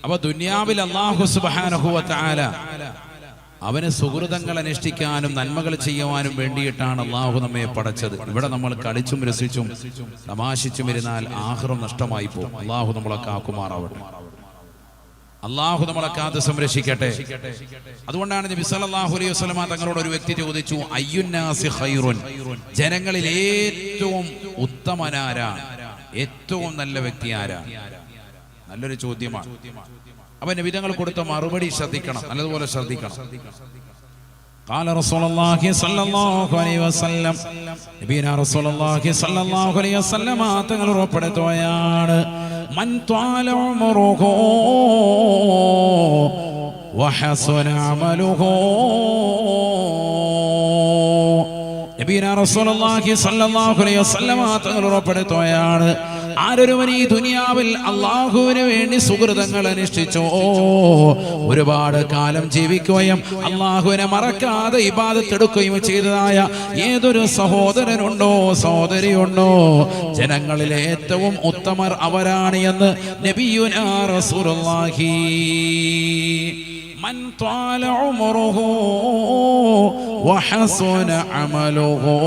അപ്പൊ ദുനിയാവിൽ അല്ലാഹു സുബ്ഹാനഹു വ തആല അവന് സുഹൃതങ്ങൾ അനുഷ്ഠിക്കാനും നന്മകൾ ചെയ്യുവാനും വേണ്ടിയിട്ടാണ് അള്ളാഹു നമ്മെ പടച്ചത്. ഇവിടെ നമ്മൾ കളിച്ചും രസിച്ചും തമാശിച്ചും ഇരുന്നാൽ ആഖിറം നഷ്ടമായി പോകും. അള്ളാഹു നമ്മളെ കാക്കുമാറാവട്ടെ. അള്ളാഹു നമ്മളെ കാത്ത് സംരക്ഷിക്കട്ടെ. അതുകൊണ്ടാണ് നബി സല്ലല്ലാഹു അലൈഹി വസല്ലമ തങ്ങളോട് ഒരു വ്യക്തി ചോദിച്ചു, അയ്യുന്നാസി ഖൈറുൻ, ജനങ്ങളിൽ ഏറ്റവും ഉത്തമനാരാണ്, ഏറ്റവും നല്ല വ്യക്തി ആരാണ്? നല്ലൊരു ചോദ്യമാണ്. അപ്പൊ നബി തങ്ങൾ കൊടുത്ത മറുപടി ശ്രദ്ധിക്കണം, നല്ലതുപോലെ ശ്രദ്ധിക്കണം. قال رسول الله صلى الله عليه وسلم, നബിന റസൂലുള്ളാഹി സ്വല്ലല്ലാഹു അലൈഹി വസല്ലം തങ്ങൾ ഉറപ്പെടുത്തുകയാണ്, മൻ ത്വാല ഉമറുഹു വഹസന അമലുഹു. നബിന റസൂലുള്ളാഹി സ്വല്ലല്ലാഹു അലൈഹി വസല്ലം തങ്ങൾ ഉറപ്പെടുത്തുകയാണ്, ആരൊരുവൻ ഈ ദുനിയാവിൽ അള്ളാഹുവിന് വേണ്ടി സുഹൃതങ്ങൾ അനുഷ്ഠിച്ചോ, ഒരുപാട് കാലം ജീവിക്കുകയും അള്ളാഹുവിനെ മറക്കാതെ ഇബാദത്ത് എടുക്കുകയും ചെയ്തതായ ഏതൊരു സഹോദരനുണ്ടോ സഹോദരിയുണ്ടോ, ജനങ്ങളിലെ ഏറ്റവും ഉത്തമർ അവരാണ് എന്ന് നബിയുനാ റസൂലുള്ളാഹി. മൻ ത്വാല ഉമറുഹു വഹസുന അമലുഹു,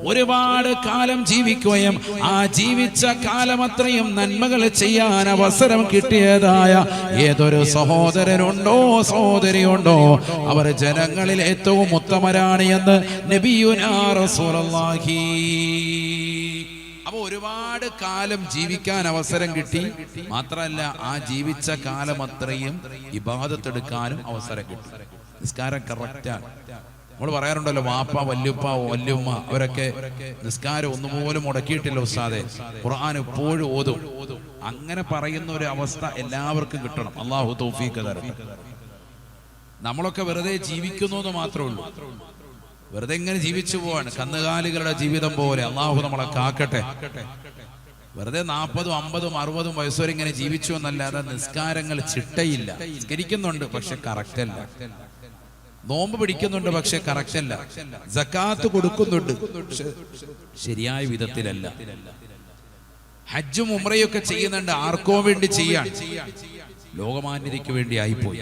ഒരുപാട് കാലം ജീവിക്കുകയും ആ ജീവിച്ച കാലം അത്രയും നന്മകൾ ചെയ്യാൻ അവസരം കിട്ടിയതായ ഏതൊരു സഹോദരനുണ്ടോ സഹോദരിയുണ്ടോ, അവർ ജനങ്ങളിൽ ഏറ്റവും ഉത്തമരാണ് എന്ന് നബിയുനാ റസൂലുള്ളാഹി. അപ്പൊ ഒരുപാട് കാലം ജീവിക്കാൻ അവസരം കിട്ടി, മാത്രമല്ല ആ ജീവിച്ച കാലം അത്രയും ഇബാദത്ത് എടുക്കാനും അവസരം കിട്ടി. നിസ്കാരം കറക്റ്റാണ്. നമ്മൾ പറയാറുണ്ടല്ലോ, വാപ്പ വല്യുപ്പ വല്യുമ്മ അവരൊക്കെ നിസ്കാരം ഒന്നുപോലും മുടക്കിയിട്ടില്ല ഉസ്താദെ, ഖുർആൻ എപ്പോഴും ഓതും. അങ്ങനെ പറയുന്ന ഒരു അവസ്ഥ എല്ലാവർക്കും കിട്ടണം. അള്ളാഹു തൗഫീഖ് തരട്ടെ. നമ്മളൊക്കെ വെറുതെ ജീവിക്കുന്നു എന്ന് മാത്രമേ ഉള്ളൂ, വെറുതെ ഇങ്ങനെ ജീവിച്ചു പോവാണ്, കന്നുകാലികളുടെ ജീവിതം പോലെ. അള്ളാഹു നമ്മളെ കാക്കട്ടെ. വെറുതെ 40, 50, 60 വയസ്സുവരെ ഇങ്ങനെ ജീവിച്ചു എന്നല്ലാതെ നിസ്കാരങ്ങൾ ചിട്ടയില്ല. നിസ്കരിക്കുന്നുണ്ട് പക്ഷെ കറക്റ്റ് അല്ല, നോമ്പ് പിടിക്കുന്നുണ്ട് പക്ഷെ കറക്റ്റ് അല്ല, സക്കാത്ത് കൊടുക്കുന്നുണ്ട് ശരിയായ വിധത്തിലല്ല, ഹജ്ജും ഉംറയൊക്കെ ചെയ്യുന്നുണ്ട് ആർക്കോ വേണ്ടി ചെയ്യാൻ, ലോകമാന്യതയ്ക്ക് വേണ്ടി ആയിപ്പോയി.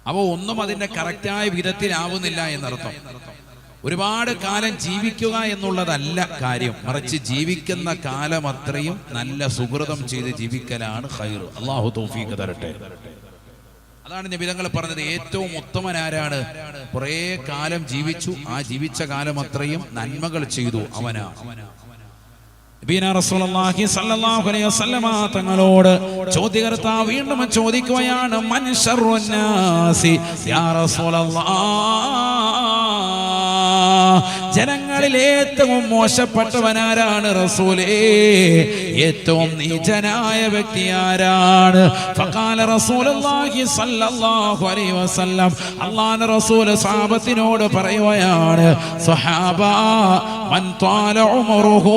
അപ്പൊ ഒന്നും അതിന്റെ കറക്റ്റായ വിധത്തിലാവുന്നില്ല എന്നർത്ഥം. ഒരുപാട് കാലം ജീവിക്കുക എന്നുള്ളതല്ല കാര്യം, മറിച്ച് ജീവിക്കുന്ന കാലം അത്രയും നല്ല സുഹൃതം ചെയ്ത് ജീവിക്കലാണ് ഖൈർ. അല്ലാഹു തൗഫീഖ് തരട്ടെ. അതാണ് നബി തങ്ങൾ പറഞ്ഞത്, ഏറ്റവും ഉത്തമനാരാണ്? കുറേ കാലം ജീവിച്ചു, ആ ജീവിച്ച കാലം അത്രയും നന്മകൾ ചെയ്തു, അവനാ. നബിന റസൂലുള്ളാഹി സ്വല്ലല്ലാഹു അലൈഹി വസല്ലമ തങ്ങളോട് ചോദ്യകർത്താവ് വീണ്ടും ചോദിക്കുകയാണ്, മൻ ശർറുൻ നാസി യാ റസൂലല്ലാഹ്, ജനങ്ങളിൽ ഏറ്റവും മോശപ്പെട്ടവനാരാണ് റസൂലേ, ഏറ്റവും നീചനായ വ്യക്തി ആരാണ്? ഫഖാല റസൂലുള്ളാഹി സ്വല്ലല്ലാഹു അലൈഹി വസല്ലം, അല്ലാഹുവിന്റെ റസൂൽ സ്വഹാബത്തിനോട് പറയുകയാണ്, സ്വഹാബ, മൻ ത്വാല ഉമറുഹു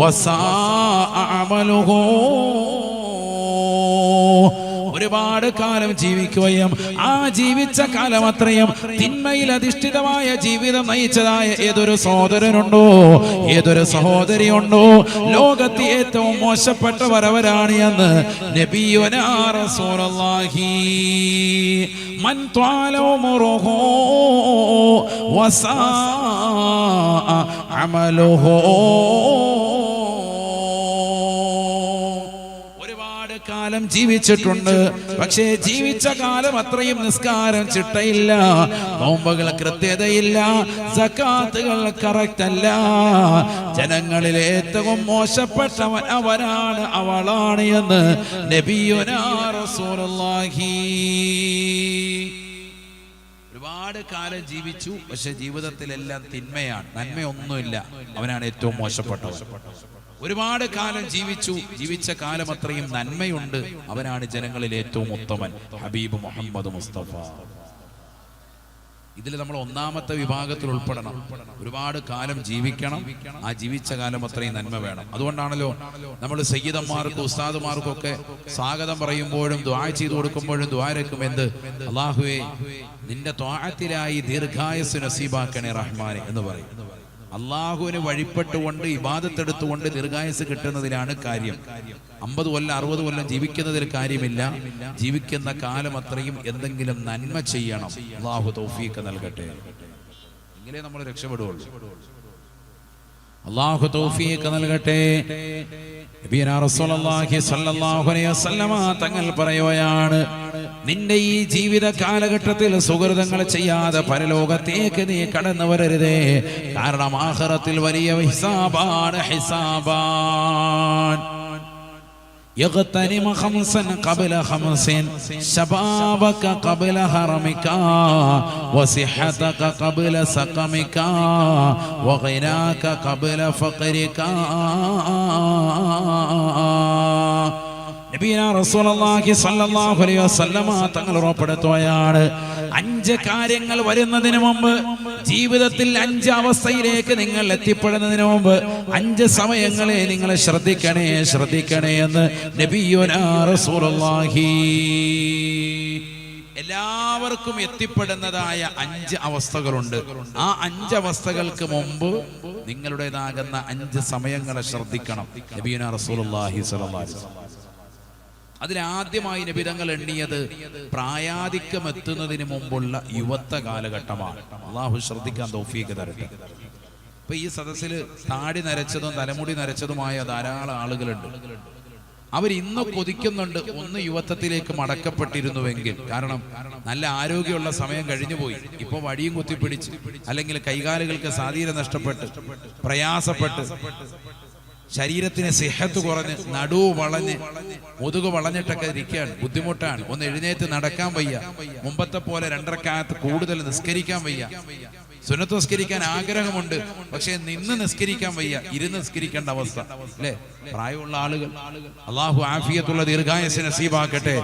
വസാഅ അമലുഹു, ഒരുപാട് കാലം ജീവിക്കുകയും ആ ജീവിച്ച കാലം അത്രയും തിന്മയിൽ അധിഷ്ഠിതമായ ജീവിതം നയിച്ചതായ ഏതൊരു സഹോദരനുണ്ടോ ഏതൊരു സഹോദരിയുണ്ടോ, ലോകത്തെ ഏറ്റവും മോശപ്പെട്ടവരവരാണ് എന്ന് നബിയുനാ റസൂലുള്ളാഹി. മൻ ത്വാല ഉമറുഹു വസാഅ അമലുഹു, കാലം ജീവിച്ചിട്ടുണ്ട് പക്ഷേ ജീവിച്ച കാലം അത്രയും നിസ്കാരം ചിട്ടയില്ല, നോമ്പുകൾ കൃത്യതയില്ല, സകാത്തുകൾ കറക്റ്റ് അല്ല, ജനങ്ങളിൽ ഏറ്റവും മോശപ്പെട്ടവൻ അവനാണ് അവളാണ് എന്ന് നബിയുനാ റസൂലുള്ളാഹി. ഒരുപാട് കാലം ജീവിച്ചു പക്ഷെ ജീവിതത്തിലെല്ലാം തിന്മയാണ്, നന്മയൊന്നുമില്ല, അവനാണ് ഏറ്റവും മോശപ്പെട്ടവൻ. ഒരുപാട് കാലം ജീവിച്ചു, ജീവിച്ച കാലം അത്രയും നന്മയുണ്ട്, അവനാണ് ജനങ്ങളിൽ ഏറ്റവും ഉത്തമൻ, ഹബീബ് മുഹമ്മദ് മുസ്തഫ. ഇതിൽ നമ്മൾ ഒന്നാമത്തെ വിഭാഗത്തിൽ ഉൾപ്പെടണം. ഒരുപാട് കാലം ജീവിക്കണം, ആ ജീവിച്ച കാലം അത്രയും നന്മ വേണം. അതുകൊണ്ടാണല്ലോ നമ്മൾ സയ്യിദന്മാർക്കും ഉസ്താദുമാർക്കും ഒക്കെ സ്വാഗതം പറയുമ്പോഴും ദുആ ചെയ്തു കൊടുക്കുമ്പോഴും ദുആരക്കും എന്ത്, അല്ലാഹുവേ നിന്റെ ത്വാഅത്തിലായി ദീർഘായുസ്സ് നസീബാക്കണേ റഹ്മാനെ എന്ന് പറയും. അള്ളാഹുവിന് വഴിപ്പെട്ടുകൊണ്ട് ഇബാദത്തെടുത്തുകൊണ്ട് ദീർഘായുസ് കിട്ടുന്നതിലാണ് കാര്യം. 50 കൊല്ലം 60 കൊല്ലം ജീവിക്കുന്നതിൽ കാര്യമില്ല. ജീവിക്കുന്ന കാലം അത്രയും എന്തെങ്കിലും നന്മ ചെയ്യണം. അള്ളാഹു തൗഫീഖ് നൽകട്ടെ. എങ്കിലേ നമ്മൾ രക്ഷപ്പെടുകയുള്ളൂ. അല്ലാഹു തൗഫീഖ് നൽകട്ടെ. നബിയനാ റസൂലുള്ളാഹി സ്വല്ലല്ലാഹു അലൈഹി വസല്ലമ തങ്ങൾ പറയുകയാണ്, നിന്റെ ഈ ജീവിത കാലഘട്ടത്തിൽ സുഹൃതങ്ങൾ ചെയ്യാതെ പരലോകത്തേക്ക് നീ കടന്നു വരരുതേ. കാരണം ആഖിറത്തിൽ വലിയ ഹിസാബാണ്. يغتنم خمسا قبل خمس شبابك قبل هرمك وصحتك قبل سقمك وغناك قبل فقرك. നബിയനാ റസൂലുള്ളാഹി സ്വല്ലല്ലാഹു അലൈഹി വസല്ലമ തങ്ങൾ ഉറപ്പെടുത്തുകയാണ്, 5 കാര്യങ്ങൾ വരുന്നതിന് മുമ്പ്, ജീവിതത്തിൽ 5 അവസ്ഥയിലേക്ക് നിങ്ങൾ എത്തിപ്പെടുന്നതിന് മുമ്പ് 5 സമയങ്ങളെ നിങ്ങൾ ശ്രദ്ധിക്കണേ എന്ന് നബിയുനാ റസൂലുള്ളാഹി. എല്ലാവർക്കും എത്തിപ്പെടുന്നതായ 5 അവസ്ഥകളുണ്ട്. ആ 5 അവസ്ഥകൾക്ക് മുമ്പ് നിങ്ങളുടേതാകുന്ന 5 സമയങ്ങളെ ശ്രദ്ധിക്കണം. നബിയുനാ റസൂലുള്ളാഹി സ്വല്ലല്ലാഹു അലൈഹി വസല്ലം അതിലാദ്യമായി നബി തങ്ങൾ എണ്ണിയത് പ്രായാധിക്യം എത്തുന്നതിന് മുമ്പുള്ള യുവത്വ കാലഘട്ടമാണ്. അള്ളാഹു ശ്രദ്ധിക്കാൻ തൗഫീഖ് തരട്ടെ. ഇപ്പൊ ഈ സദസ്സിൽ താടി നരച്ചതും തലമുടി നരച്ചതുമായ ധാരാളം ആളുകളുണ്ട്. അവരിന്ന് കൊതിക്കുന്നുണ്ട് ഒന്ന് യുവത്വത്തിലേക്ക് മടക്കപ്പെട്ടിരുന്നുവെങ്കിൽ. കാരണം നല്ല ആരോഗ്യമുള്ള സമയം കഴിഞ്ഞുപോയി. ഇപ്പൊ വടിയും കുത്തിപ്പിടിച്ച് അല്ലെങ്കിൽ കൈകാലുകൾക്ക് സ്വാധീനം നഷ്ടപ്പെട്ട് പ്രയാസപ്പെട്ട് ശരീരത്തിന് സിഹത്ത് കുറഞ്ഞ് നടുവ് വളഞ്ഞ് മുതുക് വളഞ്ഞിട്ടൊക്കെ ഇരിക്കുകയാണ്. ബുദ്ധിമുട്ടാണ്. ഒന്ന് എഴുന്നേറ്റ് നടക്കാൻ വയ്യ. മുമ്പത്തെ പോലെ 2 റക്അത്ത് കൂടുതൽ നിസ്കരിക്കാൻ വയ്യ. സുന്നത്ത് നിസ്കരിക്കാൻ ആഗ്രഹമുണ്ട്, പക്ഷെ നിന്ന് നിസ്കരിക്കാൻ വയ്യ. ഇരുന്ന് നിസ്കരിക്കേണ്ട അവസ്ഥ അല്ലേ? പ്രായമുള്ള ആളുകൾ, അള്ളാഹു ആഫിയത്തുള്ള ദീർഘായുസ്സ് നസീബാക്കട്ടെ.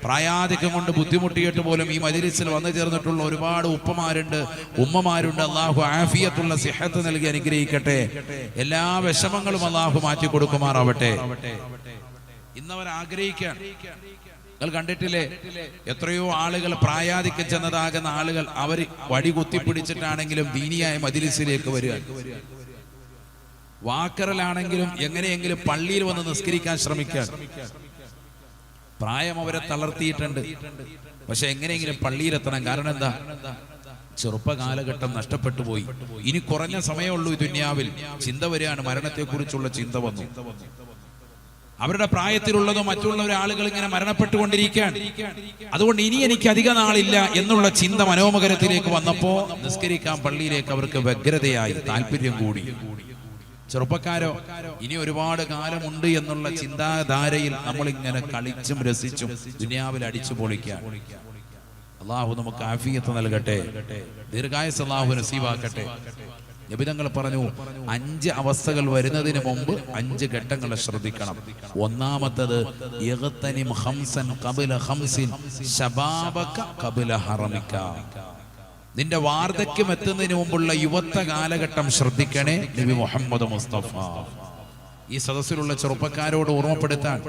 പ്രായാധിക്യം കൊണ്ട് ബുദ്ധിമുട്ടിയിട്ട് പോലും ഈ മജ്‌ലിസിൽ വന്നു ചേർന്നിട്ടുള്ള ഒരുപാട് ഉപ്പമാരുണ്ട്, ഉമ്മമാരുണ്ട്. അള്ളാഹു ആഫിയത്തുള്ള സിഹത്ത് നൽകി അനുഗ്രഹിക്കട്ടെ. എല്ലാ വിഷമങ്ങളും അള്ളാഹു മാറ്റി കൊടുക്കുമാറാവട്ടെ. ഇന്നവർ ആഗ്രഹിക്കാൻ നിങ്ങൾ കണ്ടിട്ടില്ലേ? എത്രയോ ആളുകൾ പ്രായാധിക്യം ചെന്നതാകുന്ന ആളുകൾ അവർ വടി കുത്തിപ്പിടിച്ചിട്ടാണെങ്കിലും ദീനിയായ മജ്‌ലിസിലേക്ക് വരിക. വാക്കറിലാണെങ്കിലും എങ്ങനെയെങ്കിലും പള്ളിയിൽ വന്ന് നിസ്കരിക്കാൻ ശ്രമിക്കാൻ. പ്രായം അവരെ തളർത്തിയിട്ടുണ്ട്, പക്ഷെ എങ്ങനെയെങ്കിലും പള്ളിയിലെത്തണം. കാരണം എന്താ? ചെറുപ്പ കാലഘട്ടം നഷ്ടപ്പെട്ടു പോയി. ഇനി കുറഞ്ഞ സമയമുള്ളൂ ഈ ദുനിയാവിൽ. ചിന്ത വരികയാണ്, മരണത്തെക്കുറിച്ചുള്ള ചിന്ത വന്നു. അവരുടെ പ്രായത്തിലുള്ളതോ മറ്റുള്ള ആളുകൾ ഇങ്ങനെ മരണപ്പെട്ടുകൊണ്ടിരിക്കുകയാണ്. അതുകൊണ്ട് ഇനി എനിക്ക് അധിക നാളില്ല എന്നുള്ള ചിന്ത മനോമുഖരത്തിലേക്ക് വന്നപ്പോ നിസ്കരിക്കാൻ പള്ളിയിലേക്ക് അവർക്ക് വ്യഗ്രതയായി, താല്പര്യം കൂടി. ചെറുപ്പക്കാരോ ഇനി ഒരുപാട് കാലമുണ്ട് എന്നുള്ള ചിന്താധാരയിൽ നമ്മളിങ്ങനെ കളിച്ചും രസിച്ചും ദുനിയാവിൽ അടിച്ചു പൊളിക്കാം. അള്ളാഹു നമുക്ക് ആഫിയത്ത് നൽകട്ടെ, ദീർഘായുസ്സ് അള്ളാഹു നസീബാക്കട്ടെ. നബി തങ്ങൾ പറഞ്ഞു 5 അവസ്ഥകൾ വരുന്നതിന് മുമ്പ് 5 ഘട്ടങ്ങളെ ശ്രദ്ധിക്കണം. ഒന്നാമത്തത് യഗ്തനിം ഖംസൻ ഖബല ഖംസിൻ ശബാബക ഖബല ഹറമിക. നിന്റെ വാർദ്ധക്യം എത്തുന്നതിന് മുമ്പുള്ള യുവത്വ കാലഘട്ടം ശ്രദ്ധിക്കണേ. നബി മുഹമ്മദ് മുസ്തഫ ഈ സദസ്സിലുള്ള ചെറുപ്പക്കാരോട് ഓർമ്മപ്പെടുത്താൻ,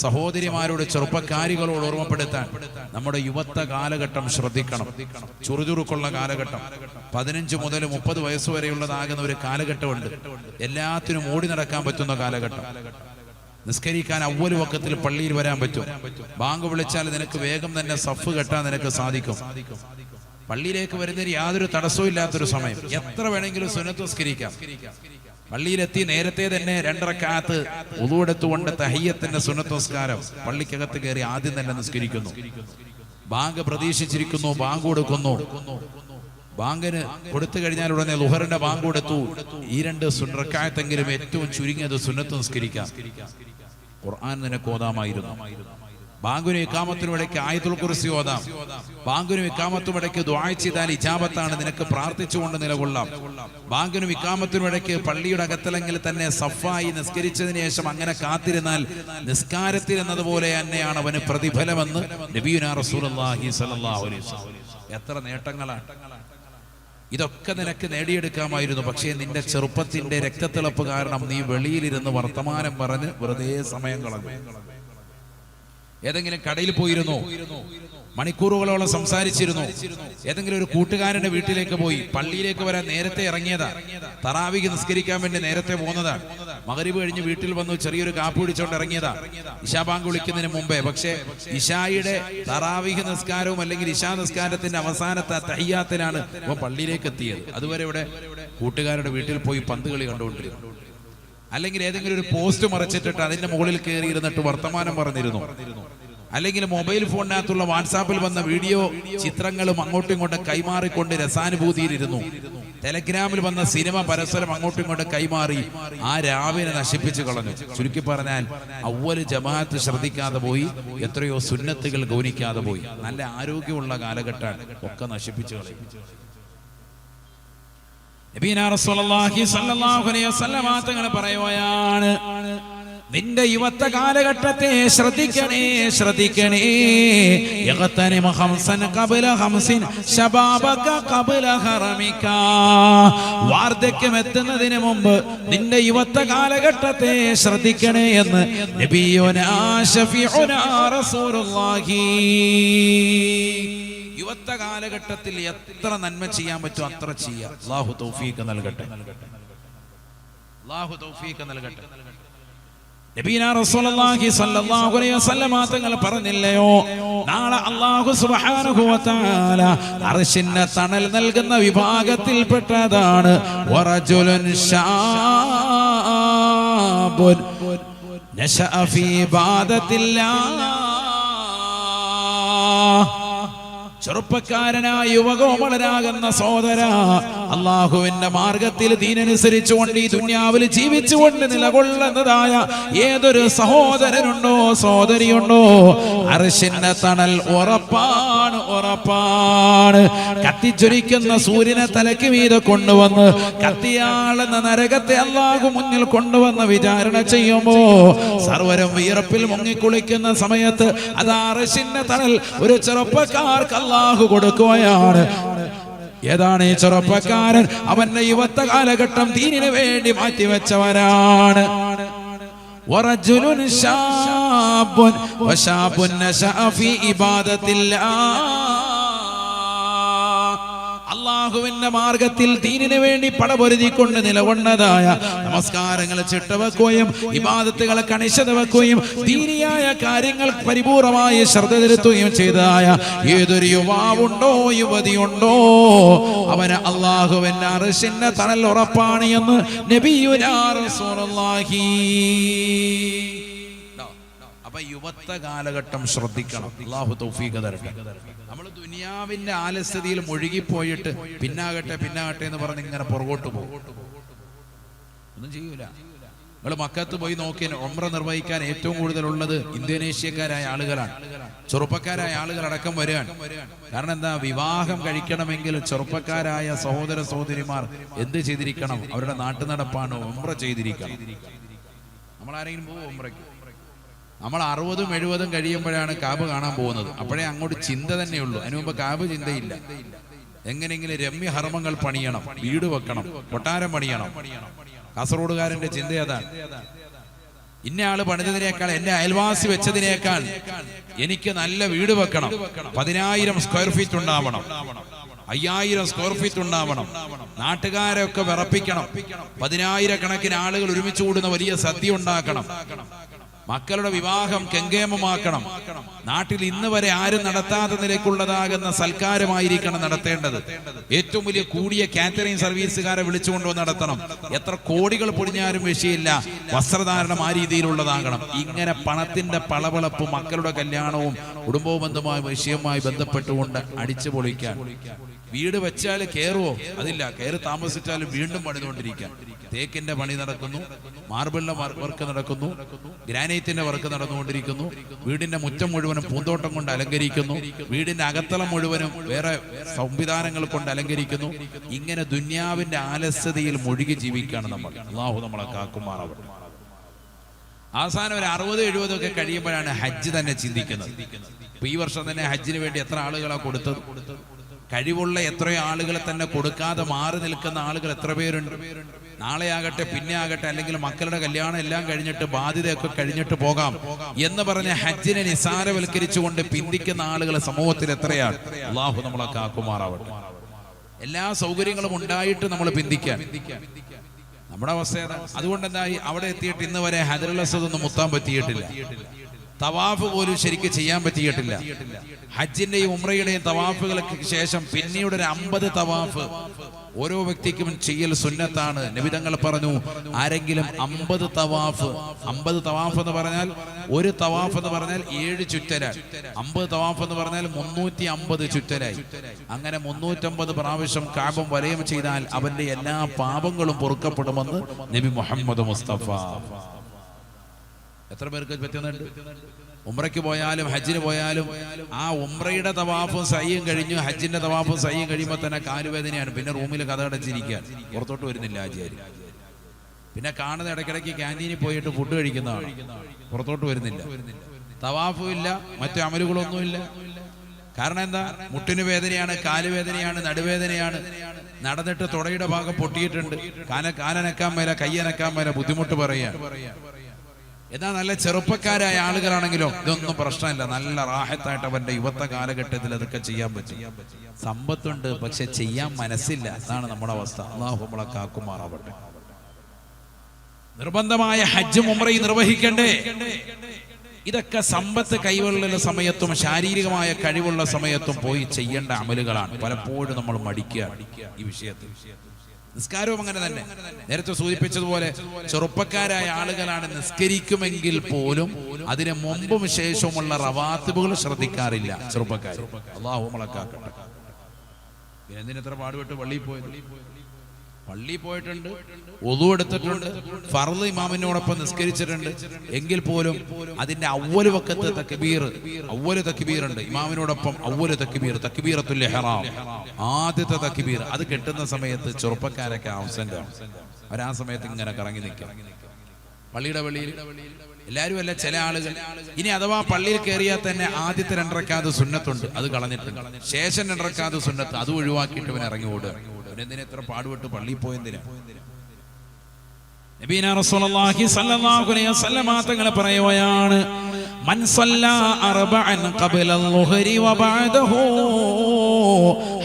സഹോദരിമാരോട് ചെറുപ്പക്കാരികളോട് ഓർമ്മപ്പെടുത്താൻ, നമ്മുടെ യുവത്വ കാലഘട്ടം ശ്രദ്ധിക്കണം. ചുറുചുറുക്കുള്ള കാലഘട്ടം 15 മുതൽ 30 വയസ്സ് വരെയുള്ളതാകുന്ന ഒരു കാലഘട്ടമുണ്ട്. എല്ലാത്തിനും ഓടി നടക്കാൻ പറ്റുന്ന കാലഘട്ടം. നിസ്കരിക്കാൻ അവ്വൽ വഖത്തിൽ പള്ളിയിൽ വരാൻ പറ്റും. ബാങ്ക് വിളിച്ചാൽ നിനക്ക് വേഗം തന്നെ സഫ് കെട്ടാൻ നിനക്ക് സാധിക്കും. പള്ളിയിലേക്ക് വരുന്നതിന് യാതൊരു തടസ്സവും ഇല്ലാത്തൊരു സമയം. എത്ര വേണമെങ്കിലും സുന്നത്ത് നിസ്കരിക്കാം. പള്ളിയിലെത്തി നേരത്തെ തന്നെ 2 റക്അത്ത് വുളു എടുത്തുകൊണ്ട് തഹിയ്യത്തിന്റെ സുന്നത്ത് നിസ്കാരം പള്ളിക്കകത്ത് കയറി ആദ്യം തന്നെ നിസ്കരിക്കുന്നു. ബാങ്ക് പ്രതീക്ഷിച്ചിരിക്കുന്നു, ബാങ്ക് കൊടുക്കുന്നു. ബാങ്കിന് കൊടുത്തു കഴിഞ്ഞാൽ ഉടനെ ളുഹറിന്റെ ബാങ്ക് കൊടുത്തു. ഈ 2 റക്അത്തെങ്കിലും ഏറ്റവും ചുരുങ്ങിയത് സുന്നത്ത് നിസ്കരിക്കാം. ഖുർആൻ നിനക്ക് ഓതാമായിരുന്നു. ബാങ്കിനും ഇഖാമത്തിനും ഇടയ്ക്ക് ആയത്തുൽ കുർസി ഓതാം. ബാങ്കിനും ഇഖാമത്തും ഇടയ്ക്ക് ദുആ ചെയ്താൽ ഇജാബത്താണ്, നിനക്ക് പ്രാർത്ഥിച്ചുകൊണ്ട് നിലകൊള്ളാം. ബാങ്കിനും ഇഖാമത്തിനും ഇടയ്ക്ക് പള്ളിയുടെ അകത്തലെങ്കിൽ തന്നെ സഫായി നിസ്കരിച്ചതിന് ശേഷം അങ്ങനെ കാത്തിരുന്നാൽ നിസ്കാരത്തിൽ എന്നതുപോലെ തന്നെയാണ് അവന് പ്രതിഫലമെന്ന് നബിയുനാ റസൂലുള്ളാഹി സ്വല്ലല്ലാഹു അലൈഹി വസല്ലം. എത്ര നേട്ടങ്ങളാണ്! ഇതൊക്കെ നിനക്ക് നേടിയെടുക്കാമായിരുന്നു. പക്ഷേ നിന്റെ ചെറുപ്പത്തിന്റെ രക്തത്തിളപ്പ് കാരണം നീ വെളിയിലിരുന്ന് വർത്തമാനം പറഞ്ഞ് വെറുതെ സമയം കളഞ്ഞു. ഏതെങ്കിലും കടയിൽ പോയിരുന്നോ? മണിക്കൂറുകളോളം സംസാരിച്ചിരുന്നു. ഏതെങ്കിലും ഒരു കൂട്ടുകാരന്റെ വീട്ടിലേക്ക് പോയി. പള്ളിയിലേക്ക് വരാൻ നേരത്തെ ഇറങ്ങിയതാ. തറാവീഹ് നിസ്കരിക്കാൻ വേണ്ടി നേരത്തെ പോകുന്നതാണ്. മഗ്രിബ് കഴിഞ്ഞ് വീട്ടിൽ വന്നു ചെറിയൊരു കാപ്പി കുടിച്ചുകൊണ്ട് ഇറങ്ങിയതാ ഇശാ ബാങ്ക് വിളിക്കുന്നതിന് മുമ്പേ. പക്ഷേ ഇശായുടെ തറാവീഹ് നിസ്കാരവും അല്ലെങ്കിൽ ഇശാ നിസ്കാരത്തിന്റെ അവസാനത്തെ തഹിയ്യാത്തിനാണ് ഇപ്പൊ പള്ളിയിലേക്ക് എത്തിയത്. അതുവരെ ഇവിടെ കൂട്ടുകാരുടെ വീട്ടിൽ പോയി പന്ത് കളി കണ്ടുകൊണ്ടിരുന്നു. അല്ലെങ്കിൽ ഏതെങ്കിലും ഒരു പോസ്റ്റ് മറച്ചിട്ടിട്ട് അതിന്റെ മുകളിൽ കയറി ഇരുന്നിട്ട് വർത്തമാനം പറഞ്ഞിരുന്നു. അല്ലെങ്കിൽ മൊബൈൽ ഫോണിനകത്തുള്ള വാട്സാപ്പിൽ വന്ന വീഡിയോ ചിത്രങ്ങളും അങ്ങോട്ടും ഇങ്ങോട്ടും കൈമാറിക്കൊണ്ട് രസാനുഭൂതിയിലിരുന്നു. ടെലഗ്രാമിൽ വന്ന സിനിമ പരസ്പരം അങ്ങോട്ടും ഇങ്ങോട്ടും കൈമാറി ആ രാവിനെ നശിപ്പിച്ചു കളഞ്ഞു. ചുരുക്കി പറഞ്ഞാൽ അവ്വൽ ജമാഅത്ത് ശ്രദ്ധിക്കാതെ പോയി, എത്രയോ സുന്നത്തുകൾ ഗൗനിക്കാതെ പോയി. നല്ല ആരോഗ്യമുള്ള കാലഘട്ടമാണ്, ഒക്കെ നശിപ്പിച്ചു കളയും. നബീന റസൂലുള്ളാഹി സ്വല്ലല്ലാഹു അലൈഹി വസല്ലം തങ്ങൾ പറയുകയാണ്, നിന്റെ യുവത്വ കാലഘട്ടത്തെ ശ്രദ്ധിക്കണേ, ശ്രദ്ധിക്കണേ. യഗ്തനിമ ഖംസൻ ഖബല ഖംസിൻ ശബാബക ഖബല ഹറമിക. വാർദ്ധക്യം എത്തുന്നതിന് മുമ്പ് നിന്റെ യുവത്വ കാലഘട്ടത്തെ ശ്രദ്ധിക്കണേ എന്ന് നബിയുനാ ശഫീഉനാ റസൂലുള്ളാഹി. യുവത്വ കാലഘട്ടത്തിൽ എത്ര നന്മ ചെയ്യാൻ പറ്റും അത്ര ചെയ്യാം. അല്ലാഹു തൗഫീഖ് നൽകട്ടെ, അല്ലാഹു തൗഫീഖ് നൽകട്ടെ. നബീന റസൂലുള്ളാഹി സ്വല്ലല്ലാഹു അലൈഹി വസല്ലം തങ്ങൾ പറഞ്ഞില്ലയോ, നാളെ അല്ലാഹു സുബ്ഹാനഹു വ തആല അർശിന്റെ തണൽ നൽകുന്ന വിഭാഗത്തിൽപ്പെട്ടതാണ് വറജുലുൻ ശാബുൻ നശഅ ഫീ ഇബാദത്തില്ലാഹ്. ചെറുപ്പക്കാരനായ യുവകോമളനാകുന്ന സഹോദര, അള്ളാഹുവിന്റെ മാർഗത്തിൽ ദീനനുസരിച്ചുകൊണ്ട് ഈ ദുനിയാവിൽ ജീവിച്ചുകൊണ്ട് നിലകൊള്ളുന്നതായ ഏതൊരു സഹോദരനുണ്ടോ സഹോദരിയുണ്ടോ, അർശിന്റെ തണൽ ഉറപ്പാണ്, ഉറപ്പാണ്. കത്തിച്ചൊരിക്കുന്ന സൂര്യനെ തലയ്ക്ക് മീതെ കൊണ്ടുവന്ന് കത്തിയാളെന്ന നരകത്തെ അള്ളാഹു മുന്നിൽ കൊണ്ടുവന്ന് വിചാരണ ചെയ്യുമ്പോ സർവരും വിയർപ്പിൽ മുങ്ങിക്കുളിക്കുന്ന സമയത്ത് അത് അർശിന്റെ തണൽ ഒരു ചെറുപ്പക്കാർക്ക് അല്ലാഹു കൊടുക്കുകയാണ്. ഏതാണ് ഈ ചെറുപ്പക്കാരൻ? അവന്റെ യുവത്വ കാലഘട്ടം ദീനിനു വേണ്ടി മാറ്റിവെച്ചവരാണ്. വറജുലുൻ ശാബുൻ വശാബുൻ നശഅ ഫീ ഇബാദത്തില്ലാഹ്. അള്ളാഹുവിന്റെ മാർഗത്തിൽ ദീനിനു വേണ്ടി പടപൊരുതിക്കൊണ്ട് നിലകൊണ്ടതായ നമസ്കാരങ്ങൾ ചിട്ടവെക്കുകയും ഇബാദത്തുകളെ കണിശത വെക്കുകയും ദീനിയായ കാര്യങ്ങൾ പരിപൂർണമായി ശ്രദ്ധ ചെലുത്തുകയും ചെയ്തതായ ഏതൊരു യുവാവുണ്ടോ യുവതിയുണ്ടോ അവന് അള്ളാഹുവിന്റെ അർശിന്റെ തണൽ ഉറപ്പാണ് എന്ന് നബിയുനാ റസൂലുള്ളാഹി. അപ്പൊ യുവത്വ കാലഘട്ടം ശ്രദ്ധിക്കണം. അല്ലാഹു തൗഫീഖ് തരട്ടെ. നമ്മൾ ദുനിയാവിന്റെ ആലസ്യതയിൽ മുഴുകിപ്പോയിട്ട് പിന്നാകട്ടെ പിന്നാകട്ടെ എന്ന് പറഞ്ഞ് ഇങ്ങനെ പുറകോട്ട് പോകും, ഒന്നും ചെയ്യൂല. നിങ്ങൾ മക്കത്ത് പോയി നോക്കിയാൽ ഉംറ നിർവഹിക്കാൻ ഏറ്റവും കൂടുതലുള്ളത് ഇന്തോനേഷ്യക്കാരായ ആളുകളാണ്. ചെറുപ്പക്കാരായ ആളുകൾ അടക്കം വരികയാണ്. കാരണം എന്താ, വിവാഹം കഴിക്കണമെങ്കിൽ ചെറുപ്പക്കാരായ സഹോദര സഹോദരിമാർ എന്ത് ചെയ്തിരിക്കണം? അവരുടെ നാട്ടുനടപ്പാണ് ഉംറ ചെയ്തിരിക്കണം. നമ്മളാരെങ്കിലും പോകും ഉംറയ്ക്ക്? നമ്മൾ 60-70 കഴിയുമ്പോഴാണ് കാബ് കാണാൻ പോകുന്നത്. അപ്പോഴേ അങ്ങോട്ട് ചിന്ത തന്നെയുള്ളൂ. അതിനു മുമ്പ് കാബ് ചിന്തയില്ല. എങ്ങനെയെങ്കിലും രമ്യ ഹർമ്മങ്ങൾ പണിയണം, വീട് വെക്കണം, കൊട്ടാരം പണിയണം. കാസർഗോഡുകാരന്റെ ചിന്ത അതാണ്. ഇന്ന ആള് പണിതതിനേക്കാൾ, എന്റെ അയൽവാസി വെച്ചതിനേക്കാൾ എനിക്ക് നല്ല വീട് വെക്കണം. 10,000 സ്ക്വയർ ഫീറ്റ് ഉണ്ടാവണം, 5,000 സ്ക്വയർ ഫീറ്റ് ഉണ്ടാവണം. നാട്ടുകാരെ ഒക്കെ വിറപ്പിക്കണം. 10,000 കണക്കിന് ആളുകൾ ഒരുമിച്ച് കൂടുന്ന വലിയ സദ്യ ഉണ്ടാക്കണം. മക്കളുടെ വിവാഹം കെങ്കേമമാക്കണം. നാട്ടിൽ ഇന്ന് വരെ ആരും നടത്താത്ത നിലയ്ക്കുള്ളതാകുന്ന സൽക്കാരമായിരിക്കണം നടത്തേണ്ടത്. ഏറ്റവും വലിയ കൂടിയ കാറ്ററിംഗ് സർവീസുകാരെ വിളിച്ചുകൊണ്ടുവന്ന് നടത്തണം. എത്ര കോടികൾ പൊടിഞ്ഞാലും വിഷയമില്ല, വസ്ത്രധാരണം ആ രീതിയിലുള്ളതാകണം. ഇങ്ങനെ പണത്തിന്റെ പളവളപ്പ് മക്കളുടെ കല്യാണവും കുടുംബബന്ധമായ വിഷയവുമായി ബന്ധപ്പെട്ടുകൊണ്ട് അടിച്ചു പൊളിക്കാൻ. വീട് വെച്ചാൽ കയറുവോ? അതില്ല. കയറി താമസിച്ചാലും വീണ്ടും പണിതുകൊണ്ടിരിക്കാം. തേക്കിന്റെ പണി നടക്കുന്നു, മാർബിളിന്റെ വർക്ക് നടക്കുന്നു, ഗ്രാനൈറ്റിന്റെ വർക്ക് നടന്നുകൊണ്ടിരിക്കുന്നു. വീടിന്റെ മുറ്റം മുഴുവനും പൂന്തോട്ടം കൊണ്ട് അലങ്കരിക്കുന്നു. വീടിന്റെ അകത്തളം മുഴുവനും വേറെ സംവിധാനങ്ങൾ കൊണ്ട് അലങ്കരിക്കുന്നു. ഇങ്ങനെ ദുന്യാവിന്റെ ആലസ്യതയിൽ മുഴുകി ജീവിക്കുകയാണ് നമ്മൾ. അല്ലാഹു നമ്മളെ കാക്കുമാറാവട്ടെ. അവസാനം ഒരു 60-70 ഒക്കെ കഴിയുമ്പോഴാണ് ഹജ്ജ് തന്നെ ചിന്തിക്കുന്നത്. ഇപ്പൊ ഈ വർഷം തന്നെ ഹജ്ജിന് വേണ്ടി എത്ര ആളുകളാണ് കൊടുത്തത്? കഴിവുള്ള എത്രയോ ആളുകളെ തന്നെ കൊടുക്കാതെ മാറി നിൽക്കുന്ന ആളുകൾ എത്ര പേരുണ്ട്? നാളെ ആകട്ടെ, പിന്നെ ആകട്ടെ, അല്ലെങ്കിൽ മക്കളുടെ കല്യാണം എല്ലാം കഴിഞ്ഞിട്ട് ബാധ്യതയൊക്കെ കഴിഞ്ഞിട്ട് പോകാം എന്ന് പറഞ്ഞ ഹജ്ജിനെ നിസാരവൽക്കരിച്ചുകൊണ്ട് പിന്തിക്കുന്ന ആളുകൾ സമൂഹത്തിൽ എത്രയാണ്? അല്ലാഹു നമ്മളെ കാക്കുമാറാവട്ടെ. എല്ലാ സൗകര്യങ്ങളും ഉണ്ടായിട്ട് നമ്മൾ പിന്തിക്കാൻ നമ്മുടെ അവസ്ഥ ഏതാ? അതുകൊണ്ട് എന്തായി, അവിടെ എത്തിയിട്ട് ഇന്ന് വരെ ഹജറുൽ അസ്വദ് ഒന്നും മുത്താൻ പറ്റിയിട്ടില്ല. തവാഫ് പോലും ശരിക്കും ചെയ്യാൻ പറ്റിയിട്ടില്ല. ഹജ്ജിന്റെയും ഉംറയുടെയും തവാഫുകൾക്ക് ശേഷം പിന്നീട് ഒരു 50 തവാഫ് ഓരോ വ്യക്തിക്കും ചെയ്യൽ സുന്നത്താണ്. നബി തങ്ങൾ പറഞ്ഞു, ആരെങ്കിലും 50 തവാഫ് എന്ന് പറഞ്ഞാൽ ഒരു തവാഫ് എന്ന് പറഞ്ഞാൽ 7 ചുറ്റലായി, 50 തവാഫ് എന്ന് പറഞ്ഞാൽ 350 ചുറ്റലായി. അങ്ങനെ 350 പ്രാവശ്യം കഅബം വലയം ചെയ്താൽ അവന്റെ എല്ലാ പാപങ്ങളും പൊറുക്കപ്പെടുമെന്ന് നബി മുഹമ്മദ് മുസ്തഫ. എത്ര പേർക്ക് പറ്റുന്നുണ്ട്? ഉംറയ്ക്ക് പോയാലും ഹജ്ജിന് പോയാലും ആ ഉംറയുടെ തവാഫും സയ്യും കഴിഞ്ഞു, ഹജ്ജിന്റെ തവാഫും സയ്യും കഴിയുമ്പോൾ തന്നെ കാലുവേദനയാണ്. പിന്നെ റൂമിൽ കഥകടച്ചിരിക്കാൻ, പുറത്തോട്ട് വരുന്നില്ല ആചാര്യ. പിന്നെ കാണുന്ന ഇടയ്ക്കിടയ്ക്ക് ക്യാൻറ്റീനിൽ പോയിട്ട് ഫുഡ് കഴിക്കുന്നതാണ്, പുറത്തോട്ട് വരുന്നില്ല. തവാഫും ഇല്ല, മറ്റു അമലുകളൊന്നുമില്ല. കാരണം എന്താ? മുട്ടിന് വേദനയാണ്, കാലുവേദനയാണ്, നടുവേദനയാണ്. നടന്നിട്ട് തുടയുടെ ഭാഗം പൊട്ടിയിട്ടുണ്ട്, കാലനക്കാൻ മേല, കയ്യനക്കാൻ മേല, ബുദ്ധിമുട്ട് പറയാൻ. എന്നാൽ നല്ല ചെറുപ്പക്കാരായ ആളുകളാണെങ്കിലോ ഇതൊന്നും പ്രശ്നമില്ല, നല്ല റാഹത്തായിട്ട് അവന്റെ യുവത്വ കാലഘട്ടത്തിൽ അതൊക്കെ ചെയ്യാൻ പറ്റും. സമ്പത്തുണ്ട്, പക്ഷെ ചെയ്യാൻ മനസ്സില്ല. അതാണ് നമ്മുടെ അവസ്ഥ. അല്ലാഹു നമ്മളെ കാക്കുമാറാവട്ടെ. നിർബന്ധമായ ഹജ്ജും ഉംറയും നിർവഹിക്കണ്ടേ? ഇതൊക്കെ സമ്പത്ത് കൈവള്ള സമയത്തും ശാരീരികമായ കഴിവുള്ള സമയത്തും പോയി ചെയ്യേണ്ട അമലുകളാണ്. പലപ്പോഴും നമ്മൾ മടിക്കുക ഈ വിഷയത്തിൽ. നിസ്കാരവും അങ്ങനെ തന്നെ. നേരത്തെ സൂചിപ്പിച്ചതുപോലെ ചെറുപ്പക്കാരായ ആളുകളാണ് നിസ്കരിക്കുമെങ്കിൽ പോലും അതിന് മുമ്പും ശേഷവുമുള്ള റവാത്തിബുകൾ ശ്രദ്ധിക്കാറില്ല ചെറുപ്പക്കാർ. അല്ലാഹു നമ്മളെ കാക്കട്ടെ. എന്തിനെത്ര പാടുപെട്ട് പള്ളിയിൽ പോയിട്ടുണ്ട്, വുളു എടുത്തിട്ടുണ്ട്, ഫർള് ഇമാമിനോടൊപ്പം നിസ്കരിച്ചിട്ടുണ്ട്. എങ്കിൽ പോലും അതിന്റെ അവ്വല് വഖത്ത് തക്ബീർ, അവ്വല് തക്ബീർ ഉണ്ട്. ഇമാമിനോടൊപ്പം അവ്വല് തക്ബീർ, തക്ബീറത്തുൽ ഇഹ്റാം, ആദ്യത്തെ തക്ബീർ, അത് കെട്ടുന്ന സമയത്ത് ചെറുപ്പക്കാരൊക്കെ ആബ്സെന്റ് ആണ്. ആ സമയത്ത് ഇങ്ങനെ കറങ്ങി നിൽക്കാം പള്ളിയുടെ വെളിയിൽ. എല്ലാവരും അല്ല, ചില ആളുകൾ. ഇനി അഥവാ പള്ളിയിൽ കയറിയാൽ തന്നെ ആദ്യത്തെ 2 റക്അത്ത് സുന്നത്തുണ്ട്, അത് കളഞ്ഞിട്ടുണ്ട്. ശേഷം 2 റക്അത്ത് സുന്നത്ത്, അത് ഒഴിവാക്കിയിട്ട് ഇവൻ ഇറങ്ങി ഓടുക. എന്തിനാ എത്ര പാടുപെട്ട് പള്ളിയിൽ പോയെന്തിനാ? നബീന റസൂലുള്ളാഹി സ്വല്ലല്ലാഹു അലൈഹി വസല്ലം തങ്ങൾ പറയുകയാണ്, മൻ സല്ലാ അർബഅൻ ഖബ്ല അൽ-ളുഹ്രി വ ബഅദഹു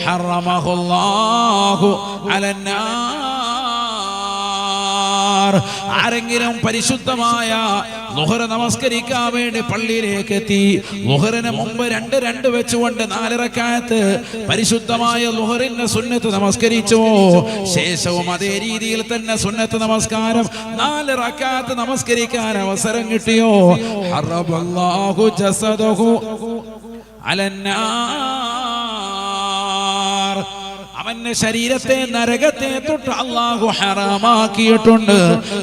ഹറമഹുല്ലാഹു അലന്നാർ. ആരെങ്കിലും പരിശുദ്ധമായ ളുഹർ നമസ്കരിക്കാൻ വേണ്ടി പള്ളിയിലേക്ക് എത്തി, ളുഹറിന് മുമ്പ് 2 വെച്ചുകൊണ്ട് 4 റക്അത്ത് പരിശുദ്ധമായ ളുഹറിന്റെ സുന്നത്ത് നമസ്കരിച്ചു, ശേഷവും അതേ രീതിയിൽ തന്നെ സുന്നത്ത് നമസ്കാരം 4 റക്അത്ത് നമസ്കരിക്കാൻ അവസരം കിട്ടിയോ, ഹറബല്ലാഹു ജസദഹു അലന്നാർ. അവന്റെ ശരീരത്തെ നരകത്തെ തൊട്ട് അല്ലാഹു ഹറാമാക്കിയിട്ടുണ്ട്.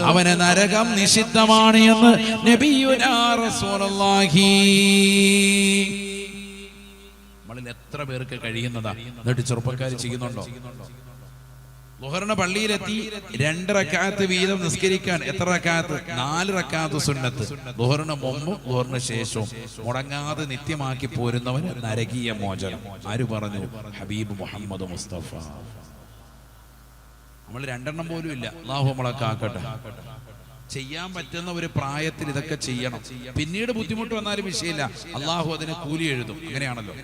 അവന് നരകം നിഷിദ്ധമാണ് എന്ന് നബിയുനാ റസൂലുള്ളാഹി. നമ്മളിൽ എത്ര പേർക്ക് കഴിയുന്നതാ? എന്നിട്ട് ചെറുപ്പക്കാർ ചെയ്യുന്നുണ്ടോ? ളുഹറിന് പള്ളിയിലെത്തി 2 റക്അത്ത് വീതം നിസ്കരിക്കാൻ. എത്ര റക്അത്ത്? 4 റക്അത്ത് സുന്നത്ത്. ളുഹറിന് മുമ്പും ളുഹറിന് ശേഷവും മുടങ്ങാതെ നിത്യമാക്കി പോരുന്നവന് നരകീയ മോചനം. ആര് പറഞ്ഞു? ഹബീബ് മുഹമ്മദ് മുസ്തഫ. നമ്മൾ 2 പോലും ഇല്ല. അല്ലാഹു നമ്മളെ കാക്കട്ടെ. ചെയ്യാൻ പറ്റുന്ന ഒരു പ്രായത്തിൽ ഇതൊക്കെ ചെയ്യണം. പിന്നീട് ബുദ്ധിമുട്ട് വന്നാലും വിഷയമില്ല, അല്ലാഹു അതിന് കൂലി എഴുതും. അങ്ങനെയാണല്ലോ.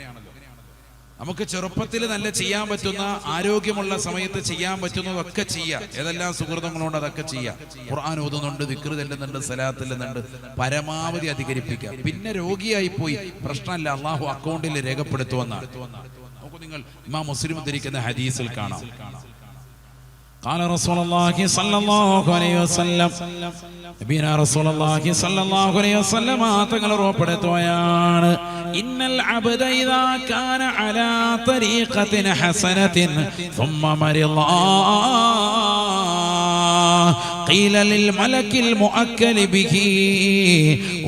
നമുക്ക് ചെറുപ്പത്തിൽ നല്ല ചെയ്യാൻ പറ്റുന്ന, ആരോഗ്യമുള്ള സമയത്ത് ചെയ്യാൻ പറ്റുന്നതൊക്കെ ചെയ്യാം. ഏതെല്ലാം സുഹൃത്തുക്കളുണ്ട് അതൊക്കെ ചെയ്യാം. ഖുർആൻ ഓതുന്നുണ്ട്, ദിക്ർ ചെല്ലുന്നുണ്ട്, സലാത്ത് ചെല്ലുന്നുണ്ട്, പരമാവധി അധികരിപ്പിക്കാം. പിന്നെ രോഗിയായി പോയി പ്രശ്നമല്ല, അള്ളാഹു അക്കൗണ്ടിൽ രേഖപ്പെടുത്തുമെന്നാണ്. നോക്കൂ നിങ്ങൾ, ഇമാം മുസ്ലിം ഉദ്ധരിക്കുന്ന ഹദീസിൽ കാണാം, قال رسول الله صلى الله عليه وسلم, നബിയാ റസൂലുള്ളാഹി സ്വല്ലല്ലാഹു അലൈഹി വസല്ലം തങ്ങൾ ഉറപ്പെടുത്തുകയാണ്, ഇന്നൽ അബ്ദ ഇദാ കാന അലാ തരീഖത്തിൻ ഹസനത്തിൻ ثم മരിള قيل للملك المؤكل به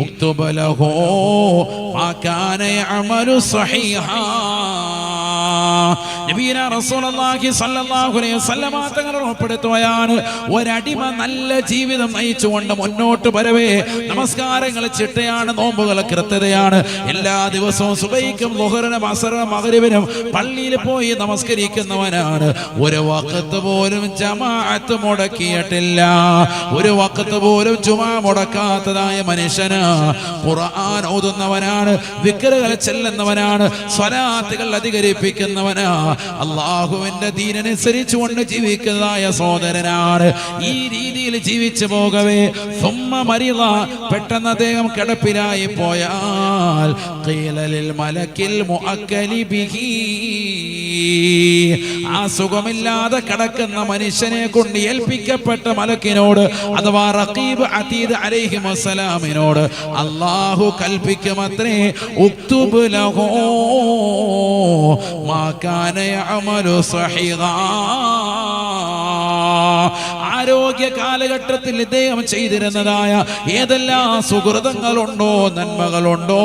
اكتب له ما كان يعمل صحيحا. നബിയുനാ റസൂലുള്ളാഹി സ്വല്ലല്ലാഹു അലൈഹി വസല്ലമ തങ്ങൾ ഉൾപ്പെടുത്തുകയാണ്, ഒരടിമ നല്ല ജീവിതം നയിച്ചുകൊണ്ട് മുന്നോട്ട് വരവേ നമസ്കാരങ്ങൾ ചിട്ടയാണ്, നോമ്പുകൾ കൃത്യതയാണ്. എല്ലാ ദിവസവും സുബഹിക്കും ളുഹറിനും അസ്റിനും മഗ്രിബിനും പള്ളിയിൽ പോയി നമസ്കരിക്കുന്നവനാണ്. ഒരു വഖത്ത് പോലും ജമാഅത്ത് മുടക്കിയിട്ടില്ല, ഒരു വഖത്ത് പോലും ജുമാ മുടക്കാത്തതായ മനുഷ്യന്. ഖുർആൻ ഓതുന്നവനാണ്, ദിക്റുകൾ ചെല്ലുന്നവനാണ്, സ്വലാത്തുകൾ അധികരിപ്പിക്കുന്നവനാ, അല്ലാഹുവിന്റെ ദീനനുസരിച്ചുകൊണ്ട് ജീവിക്കുന്നതായ സഹോദരനാണ്. ഈ രീതിയിൽ ജീവിച്ചു പോകവേ സുമ്മ മരിള, പെട്ടെന്ന് അദ്ദേഹം കിടപ്പിലായി പോയാൽ ഖീല ലിൽ മലക്കിൽ മുഅക്കലി ബിഹി, ആ സുഖമില്ലാതെ കിടക്കുന്ന മനുഷ്യനെ കൊണ്ട് ഏൽപ്പിക്കപ്പെട്ട മലക്കിനോട് അഥവാ റഖീബ് അതീദ് അലൈഹിമുസ്സലാമിനോട് അല്ലാഹു കൽപ്പിക്കുമത്രേ, ഉക്തുബ് ലഹു മാ കാന യഅമലു സഹിഹാ. ആരോഗ്യ കാലഘട്ടത്തിൽ ഇദ്ദേഹം ചെയ്തിരുന്നതായ ഏതെല്ലാം സുഹൃതങ്ങളുണ്ടോ, നന്മകളുണ്ടോ,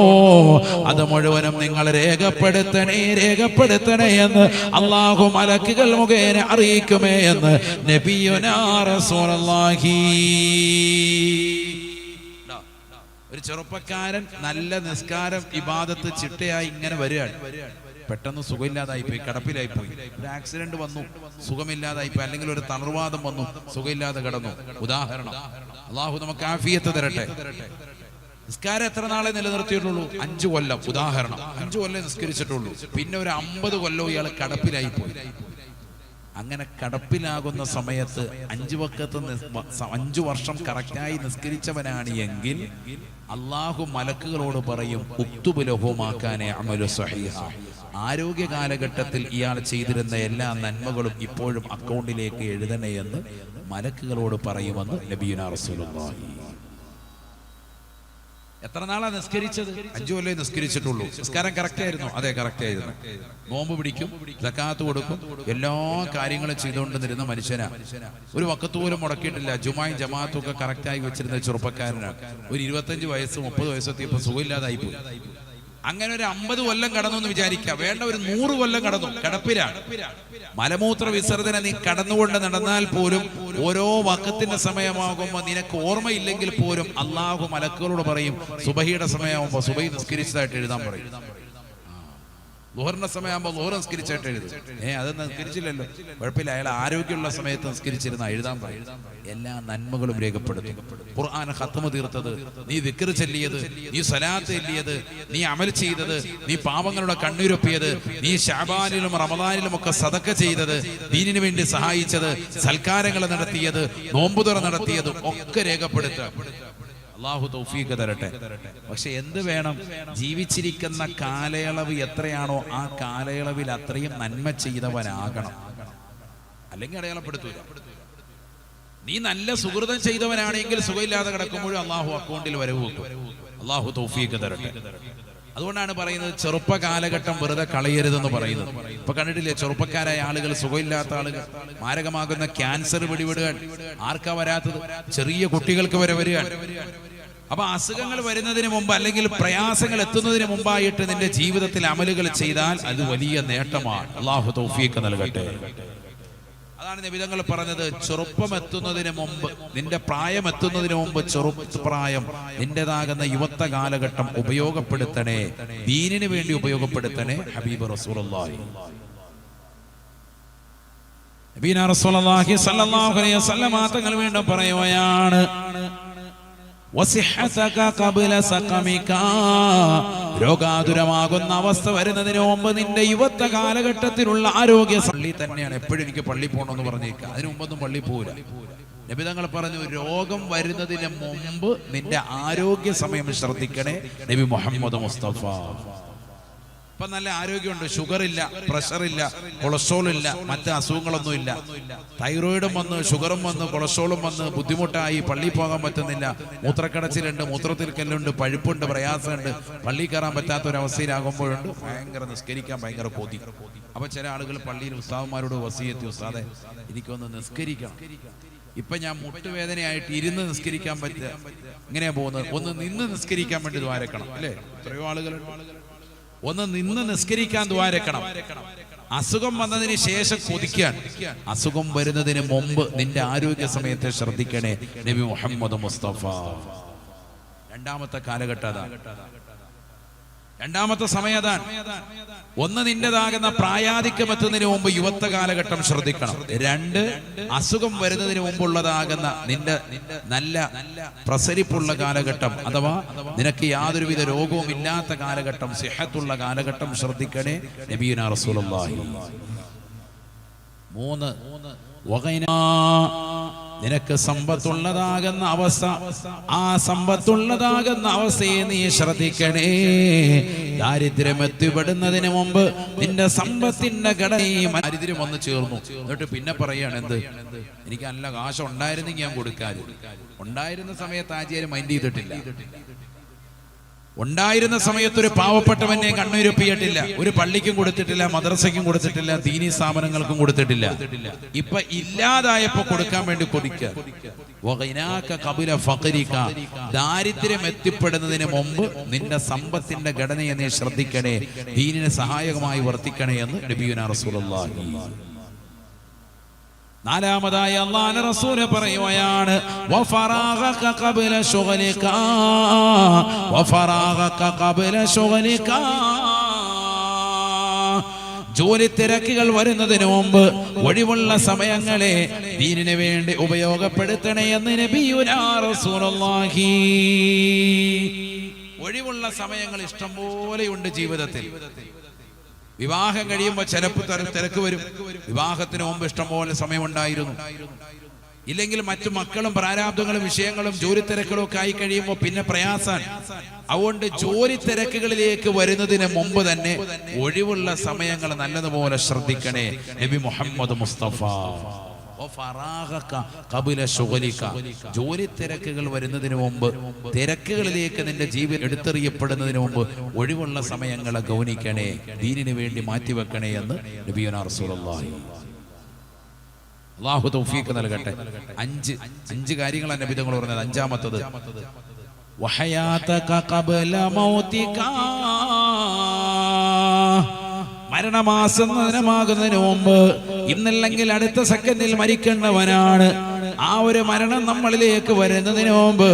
അത് മുഴുവനും നിങ്ങൾ രേഖപ്പെടുത്തണേ, രേഖപ്പെടുത്തണേ എന്ന് അല്ലാഹു മലക്കുകൾ മുഖേന അറിയിക്കുമേ എന്ന് നബിയുനാ റസൂലുള്ളാഹി. ഒരു ചെറുപ്പക്കാരൻ നല്ല നിസ്കാരം ഇബാദത്ത് ചിട്ടയായി ഇങ്ങനെ വരികയാണ്, പെട്ടെന്ന് സുഖമില്ലാതായിപ്പോയി, കിടപ്പിലായിപ്പോയി, ഒരു ആക്സിഡന്റ് വന്നു, സുഖമില്ലാതായിപ്പോയി, അല്ലെങ്കിൽ ഒരു തളർവാദം വന്നു, സുഖമില്ലാതെ കിടന്നു. ഉദാഹരണം, അള്ളാഹു നമുക്ക് ആഫിയത്ത് തരട്ടെ. നിസ്കാരം എത്ര നാളെ നിലനിർത്തിയിട്ടുള്ളൂ? 5 കൊല്ലം. ഉദാഹരണം, 5 കൊല്ലം നിസ്കരിച്ചിട്ടുള്ളൂ. പിന്നെ ഒരു 50 കൊല്ലം ഇയാൾ കിടപ്പിലായിപ്പോയി. അങ്ങനെ കിടപ്പിലാകുന്ന സമയത്ത് 5 വഖത്ത് 5 വർഷം കറക്റ്റായി നിസ്കരിച്ചവനാണ് എങ്കിൽ അള്ളാഹു മലക്കുകളോട് പറയും, ഉക്തുബ് ലഹു മാ കാന യഅമലു സഹീഹ. ആരോഗ്യ കാലഘട്ടത്തിൽ ഇയാൾ ചെയ്തിരുന്ന എല്ലാ നന്മകളും ഇപ്പോഴും അക്കൗണ്ടിലേക്ക് എഴുതണേ എന്ന് മലക്കുകളോട് പറയുമെന്ന് നബിയുനാ റസൂലുള്ളാഹി. എത്ര നാളാ നിസ്കരിച്ചത്? 5 കൊല്ലം നിസ്കരിച്ചിട്ടുള്ളൂ. നിസ്കാരം കറക്റ്റ് ആയിരുന്നു? അതെ, കറക്റ്റ് ആയിരുന്നു. നോമ്പ് പിടിക്കും, സക്കാത്ത് കൊടുക്കും, എല്ലാ കാര്യങ്ങളും ചെയ്തുകൊണ്ടിരുന്ന മനുഷ്യനാ. ഒരു വഖത്ത് പോലും മുടക്കിയിട്ടില്ല. ജുമായും ജമാഅത്തും ഒക്കെ കറക്റ്റായി വെച്ചിരുന്ന ചെറുപ്പക്കാരനാണ്. ഒരു 25 വയസ്സ് 30 വയസ്സെത്തിയപ്പോൾ സുഖമില്ലാതായി പോയി. അങ്ങനെ ഒരു 50 കൊല്ലം കടന്നു എന്ന് വിചാരിക്കാം, വേണ്ട ഒരു 100 കൊല്ലം കടന്നു, കിടപ്പിലാണ്. മലമൂത്ര വിസർജന നീ കടന്നുകൊണ്ട് നടന്നാൽ പോലും ഓരോ വഖത്തിന്റെ സമയമാകുമ്പോൾ നിനക്ക് ഓർമ്മയില്ലെങ്കിൽ പോലും അള്ളാഹു മലക്കുകളോട് പറയും, സുബഹിയുടെ സമയമാകുമ്പോൾ സുബഹി നിസ്കരിച്ചതായിട്ട് എഴുതാൻ പറയും. ളുഹറിന്റെ സമയമാകുമ്പോൾ ളുഹർ നിസ്കരിച്ചായിട്ട് എഴുതും. അത് നിസ്കരിച്ചില്ലല്ലോ, കുഴപ്പമില്ല, അയാൾ ആരോഗ്യമുള്ള സമയത്ത് നിസ്കരിച്ചിരുന്ന എഴുതാൻ പറയും. എല്ലാ നന്മകളും രേഖപ്പെടുത്തും. ഖുർആൻ ഖത്മ തീർത്തത്, നീ ദിക്ർ ചൊല്ലിയത്, നീ സ്വലാത്ത് ചൊല്ലിയത്, നീ അമൽ ചെയ്തത്, നീ പാപങ്ങളുടെ കണ്ണീരൊപ്പിയത്, നീ ശഅബാനിലും റമദാനിലും ഒക്കെ സദഖ ചെയ്തത്, ദീനിനു വേണ്ടി സഹായിച്ചത്, സൽക്കാരങ്ങൾ നടത്തിയത്, നോമ്പുതുറ നടത്തിയത് ഒക്കെ രേഖപ്പെടുത്തുക. അല്ലാഹു തൗഫീഖ് തരട്ടെ. പക്ഷെ എന്ത് വേണം? ജീവിച്ചിരിക്കുന്ന കാലയളവ് എത്രയാണോ ആ കാലയളവിൽ അത്രയും നന്മ ചെയ്തവനാകണം, അല്ലെങ്കിൽ അടയാളപ്പെടുത്തൂല. നീ നല്ല സുഹൃതം ചെയ്തവനാണെങ്കിൽ സുഖമില്ലാതെ കിടക്കുമ്പോഴും അള്ളാഹു അക്കൗണ്ടിൽ വരവ് വെക്കും. അള്ളാഹു തൗഫീഖ് തരട്ടെ. അതുകൊണ്ടാണ് പറയുന്നത് ചെറുപ്പ കാലഘട്ടം വെറുതെ കളയരുതെന്ന് പറയുന്നത്. ഇപ്പൊ കണ്ടിട്ടില്ലേ, ചെറുപ്പക്കാരായ ആളുകൾ, സുഖമില്ലാത്ത ആളുകൾ, മാരകമാകുന്ന ക്യാൻസർ പിടിപെടുകയാണ്. ആർക്കാ വരാത്തത്? ചെറിയ കുട്ടികൾക്ക് വരെ വരികയാണ്. അപ്പൊ അസുഖങ്ങൾ വരുന്നതിന് മുമ്പ് അല്ലെങ്കിൽ പ്രയാസങ്ങൾ എത്തുന്നതിന് മുമ്പായിട്ട് നിന്റെ ജീവിതത്തിൽ അമലുകൾ ചെയ്താൽ അത് വലിയ നേട്ടമാണ്. അല്ലാഹു തൗഫീഖ് നൽകട്ടെ. അതാണ് നബിതങ്ങൾ പറഞ്ഞത്, ചെറുപ്പം എത്തുന്നതിന് മുമ്പ്, നിന്റെ പ്രായം എത്തുന്നതിന് മുമ്പ് ചെറുപ്രായം, നിന്റേതാകുന്ന യുവത്വ കാലഘട്ടം ഉപയോഗപ്പെടുത്തണേ, ദീനിന് വേണ്ടി ഉപയോഗപ്പെടുത്തണേ. ഹബീബ് റസൂലുള്ളാഹി നബിയുനാ റസൂലുള്ളാഹി സ്വല്ലല്ലാഹു അലൈഹി വസല്ലം തങ്ങൾ വീണ്ടും പറയുകയാണ്, രോഗാതുരമാകുന്ന അവസ്ഥ വരുന്നതിന് മുമ്പ് നിന്റെ യുവത്വ കാലഘട്ടത്തിലുള്ള ആരോഗ്യ പള്ളി തന്നെയാണ്. എപ്പോഴും എനിക്ക് പള്ളി പോകണമെന്ന് പറഞ്ഞേക്കുക, അതിനു മുമ്പൊന്നും പള്ളി പോവില്ല. നബി തങ്ങൾ പറഞ്ഞു, രോഗം വരുന്നതിന് മുമ്പ് നിന്റെ ആരോഗ്യ സമയം ശ്രദ്ധിക്കണേ. നബി മുഹമ്മദ് മുസ്തഫ. ഇപ്പൊ നല്ല ആരോഗ്യമുണ്ട്, ഷുഗർ ഇല്ല, പ്രഷർ ഇല്ല, കൊളസ്ട്രോൾ ഇല്ല, മറ്റ് അസുഖങ്ങളൊന്നും ഇല്ല. തൈറോയിഡും വന്ന്, ഷുഗറും വന്ന്, കൊളസ്ട്രോളും വന്ന്, ബുദ്ധിമുട്ടായി, പള്ളി പോകാൻ പറ്റുന്നില്ല, മൂത്രക്കടച്ചിലുണ്ട്, മൂത്രത്തിൽ കല്ലുണ്ട്, പഴുപ്പുണ്ട്, പ്രയാസമുണ്ട്, പള്ളി കയറാൻ പറ്റാത്ത ഒരു അവസ്ഥയിലാകുമ്പോഴുണ്ട് ഭയങ്കര നിസ്കരിക്കാൻ ഭയങ്കര കൊതി. അപ്പൊ ചില ആളുകൾ പള്ളിയിൽ ഉസ്താദന്മാരോട് വസിയത്തി, ഉസ്താദെ എനിക്കൊന്ന് നിസ്കരിക്കണം, ഇപ്പൊ ഞാൻ മുട്ടുവേദനയായിട്ട് ഇരുന്ന് നിസ്കരിക്കാൻ പറ്റുക, ഇങ്ങനെയാ പോകുന്നത്, ഒന്ന് നിന്ന് നിസ്കരിക്കാൻ വേണ്ടി ദ്വാരക്കണം. അല്ലേ? എത്രയോ ആളുകളുണ്ട്, ഒന്ന് നിന്ന് നിസ്കരിക്കാൻ ദ്വാരക്കണം. അസുഖം വന്നതിന് ശേഷം കൊതിക്കാൻ, അസുഖം വരുന്നതിന് മുമ്പ് നിന്റെ ആരോഗ്യ സമയത്തെ ശ്രദ്ധിക്കണേ. നബി മുഹമ്മദ് മുസ്തഫ. രണ്ടാമത്തെ കാലഘട്ടം അതാണ്, രണ്ടാമത്തെ സമയം അതാണ്. ഒന്ന്, നിന്റേതാകുന്ന പ്രായാധിക്യം എത്തുന്നതിന് മുമ്പ് യുവത്വ കാലഘട്ടം ശ്രദ്ധിക്കണം. രണ്ട്, അസുഖം വരുന്നതിന് മുമ്പുള്ളതാകുന്ന നിന്റെ നല്ല പ്രസരിപ്പുള്ള കാലഘട്ടം, അഥവാ നിനക്ക് യാതൊരുവിധ രോഗവും ഇല്ലാത്ത കാലഘട്ടം, സിഹത്തുള്ള കാലഘട്ടം ശ്രദ്ധിക്കണേ. നബിയുനാ റസൂലുള്ളാഹി. മൂന്ന്, നിനക്ക് സമ്പത്തുള്ളതാകുന്ന അവസ്ഥ, ആ സമ്പത്തുള്ളതാകുന്ന അവസ്ഥയെ നീ ശ്രദ്ധിക്കണേ. ദാരിദ്ര്യം എത്തിപ്പെടുന്നതിന് മുമ്പ് നിന്റെ സമ്പത്തിന്റെ ഘടനയും ദാരിദ്ര്യം വന്നു ചേർന്നു. എന്നിട്ട് പിന്നെ പറയാണ്, എന്ത്, എനിക്ക് നല്ല കാശ് ഉണ്ടായിരുന്നെങ്കിൽ ഞാൻ കൊടുക്കാറ്. ഉണ്ടായിരുന്ന സമയത്ത് ആചാര്യം മൈൻഡ് ചെയ്തിട്ടില്ല. ഉണ്ടായിരുന്ന സമയത്ത് ഒരു പാവപ്പെട്ടവനെ കണ്ണുരുപ്പിയിട്ടില്ല, ഒരു പള്ളിക്കും കൊടുത്തിട്ടില്ല, മദ്രസയ്ക്കും കൊടുത്തിട്ടില്ല, ദീനി സ്ഥാപനങ്ങൾക്കും കൊടുത്തിട്ടില്ല. ഇപ്പൊ ഇല്ലാതായപ്പോ കൊടുക്കാൻ വേണ്ടി കൊതിക്കുക. ദാരിദ്ര്യം എത്തിപ്പെടുന്നതിന് മുമ്പ് നിന്റെ സമ്പത്തിന്റെ ഘടനയെ നീ ശ്രദ്ധിക്കണേ, ദീനിന് സഹായകമായി വർത്തിക്കണേ എന്ന് നബിയുനാ റസൂലുള്ളാഹി. നാലാമതായി അല്ലാഹുവിന്റെ റസൂൽ പറയുകയാണ്, വഫറാഗക ഖബല ശുഗ്ലിക, വഫറാഗക ഖബല ശുഗ്ലിക. ജോലി തിരക്കുകൾ വരുന്നതിന് മുമ്പ് ഒഴിവുള്ള സമയങ്ങളെ ദീനിന് വേണ്ടി ഉപയോഗപ്പെടുത്തണേ എന്ന് നബിയുനാ റസൂലുള്ളാഹി. ഒഴിവുള്ള സമയങ്ങൾ ഇഷ്ടം പോലെയുണ്ട് ജീവിതത്തിൽ. വിവാഹം കഴിയുമ്പോൾ ചിലപ്പോൾ തിരക്ക് വരും. വിവാഹത്തിന് മുമ്പ് ഇഷ്ടംപോലെ സമയമുണ്ടായിരുന്നു. ഇല്ലെങ്കിൽ മറ്റു മക്കളും പ്രാരാബ്ദങ്ങളും വിഷയങ്ങളും ജോലി തിരക്കുകളും ഒക്കെ ആയി കഴിയുമ്പോൾ പിന്നെ പ്രയാസാണ്. അതുകൊണ്ട് ജോലി തിരക്കുകളിലേക്ക് വരുന്നതിന് മുമ്പ് തന്നെ ഒഴിവുള്ള സമയങ്ങൾ നല്ലതുപോലെ ശ്രദ്ധിക്കണേ. നബി മുഹമ്മദ് മുസ്തഫ. ജോലി തിരക്കുകൾ വരുന്നതിന് മുമ്പ്, തിരക്കുകളിലേക്ക് നിന്റെ ജീവിതം എടുത്തെറിയപ്പെടുന്നതിന് മുമ്പ് ഒഴിവുള്ള സമയങ്ങളെ ഗൗനിക്കണേ, ദീനിന് വേണ്ടി മാറ്റിവെക്കണേ എന്ന് നബിയുനാ റസൂലുള്ളാഹി. അല്ലാഹു തൗഫീഖ് നൽകട്ടെ. അഞ്ച് കാര്യങ്ങളാണ് നബി തങ്ങൾ പറഞ്ഞത്. അഞ്ചാമത്തത്, വഹയാതക ഖബല മൗതിക, മരണമാകുന്നതിന് മുമ്പ്, ഇന്നല്ലെങ്കിൽ അടുത്ത സെക്കൻഡിൽ മരിക്കേണ്ടവനാണ്. ആ ഒരു മരണം നമ്മളിലേക്ക് വരുന്നതിന് മുമ്പ്